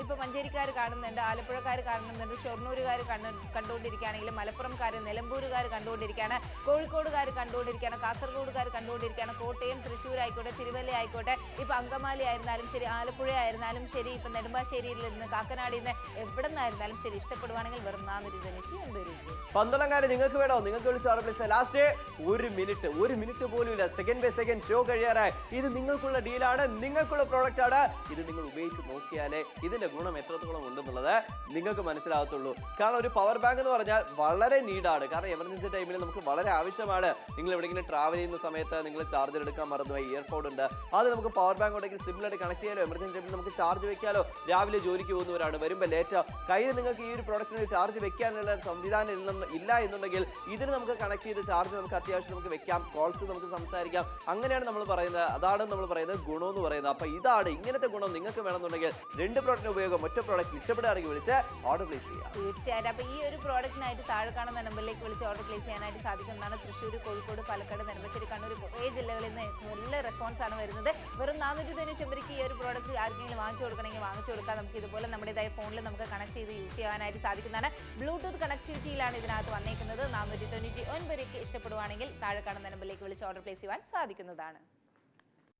ഇപ്പോൾ മഞ്ചേരിക്കാർ കാണുന്നുണ്ട്, ആലപ്പുഴക്കാർ കാണുന്നുണ്ട്, ഷൊർണൂരുകാർ കണ്ടുകൊണ്ടിരിക്കുകയാണെങ്കിൽ, മലപ്പുറംകാർ, നിലമ്പൂരുകാർ കണ്ടുകൊണ്ടിരിക്കുകയാണ്, കോഴിക്കോടുകാർ കണ്ടുകൊണ്ടിരിക്കുകയാണ്, കാസർഗോഡുകാർ കണ്ടുകൊണ്ടിരിക്കുകയാണ്, കോട്ടയം, തൃശ്ശൂർ ആയിക്കോട്ടെ, തിരുവല്ല ആയിക്കോട്ടെ, ഇപ്പോൾ അങ്കമാലി ആയിരുന്നാലും ശരി, ആലപ്പുഴ ആയിരുന്നാലും ശരി, ഇപ്പം നെടുമ്പാശ്ശേരിയിൽ നിന്ന്, കാക്കനാടിൽ നിന്ന്, എവിടെ നിന്നായിരുന്നാലും ശരി, ഇഷ്ടപ്പെടുവാണെങ്കിൽ വെറും 490 രൂപ. പന്തളംകാരെ നിങ്ങൾക്ക് വേണോ, നിങ്ങൾക്ക് വിളിച്ച് ലാസ്റ്റ് 1 മിനിറ്റ് പോലും ഇല്ല. സെക്കൻഡ് ബൈ സെക്കൻഡ് ഷോ കഴിയാറായി. ഇത് നിങ്ങൾക്കുള്ള ഡീലാണ്, നിങ്ങൾക്കുള്ള പ്രോഡക്റ്റ് ആണ്. ഇത് നിങ്ങൾ ഉപയോഗിച്ച് നോക്കിയാലേ ഇതിന്റെ ഗുണം എത്രത്തോളം ഉണ്ടെന്നുള്ളത് നിങ്ങൾക്ക് മനസ്സിലാകത്തുള്ളൂ. കാരണം ഒരു പവർ ബാങ്ക് എന്ന് പറഞ്ഞാൽ വളരെ നീഡാണ്. കാരണം എമർജൻസി ടൈമിൽ നമുക്ക് വളരെ ആവശ്യമാണ്. നിങ്ങൾ എവിടെയെങ്കിലും ട്രാവൽ ചെയ്യുന്ന സമയത്ത് നിങ്ങൾ ചാർജർ എടുക്കാൻ മറന്നുപോയി, ഇയർപോഡ് ഉണ്ട്, അത് നമുക്ക് പവർ ബാങ്ക് ഉണ്ടെങ്കിൽ സിമ്പിളായിട്ട് കണക്ട് ചെയ്യാലോ, എമർജൻസി ടൈമിൽ നമുക്ക് ചാർജ് വെക്കാലോ. രാവിലെ ജോലിക്ക് പോകുന്നവരാണ്, വരുമ്പോൾ ലേറ്റ് കയ്യിൽ നിങ്ങൾക്ക് ഈ ഒരു പ്രോഡക്റ്റിന് ചാർജ് വെക്കാനുള്ള സംവിധാനം ഇല്ല എന്നുണ്ടെങ്കിൽ ഇതിന് നമുക്ക് കണക്ട് ചെയ്ത് ചാർജ് നമുക്ക് അത്യാവശ്യം നമുക്ക് വെക്കാം, കോൾസ് നമുക്ക് സംസാരിക്കാം. അങ്ങനെയാണ് നമ്മൾ പറയുന്നത്. അതാണ് നമ്മൾ പറയുന്നത് ഗുണമെന്ന് പറയുന്നത്. അപ്പൊ ഇതാണ് ഇങ്ങനത്തെ ഗുണം നിങ്ങൾക്ക് വേണമെന്നുണ്ടെങ്കിൽ 2 പ്രോഡക്റ്റിന് ഉപയോഗം ഒറ്റ പ്രോഡക്റ്റ് ഇഷ്ടപ്പെടുകയാണെങ്കിൽ വിളിച്ച് ഓർഡർ പ്ലേസ് ചെയ്യാം. തീർച്ചയായിട്ടും. അപ്പൊ ഈ ഒരു പ്രോഡക്റ്റിനായിട്ട് താഴെ കാണുന്ന നമ്പറിലേക്ക് വിളിച്ച് ഓർഡർ പ്ലേസ് ചെയ്യാനായിട്ട് സാധിക്കുന്നതാണ്. തൃശ്ശൂർ, കോഴിക്കോട്, പാലക്കാട്, നെടുമ്പാശ്ശേരി, കണ്ണൂർ കുറേ ജില്ലകളിൽ നിന്ന് നല്ല റെസ്പോൺസ് ആണ് വരുന്നത്. വെറും 495 ഈ ഒരു പ്രോഡക്റ്റ് ആർക്കെങ്കിലും വാങ്ങിച്ചു കൊടുക്കണമെങ്കിൽ വാങ്ങിച്ചു കൊടുക്കാം. നമുക്ക് ഇതുപോലെ നമ്മുടേതായ ഫോണിൽ നമുക്ക് കണക്ട് ചെയ്ത് യൂസ് ചെയ്യാനായിട്ട് സാധിക്കുന്നതാണ്. ബ്ലൂടൂത്ത് കണക്ടിവിറ്റിയിലാണ് ഇതിനകത്ത് വന്നേക്കുന്നത്. 499 ഇഷ്ടപ്പെടുവാണെങ്കിൽ താഴെ കാണുന്ന നമ്പറിലേക്ക് വിളിച്ച് ഓർഡർ പ്ലേസ് ചെയ്യാൻ സാധിക്കുന്നതാണ്.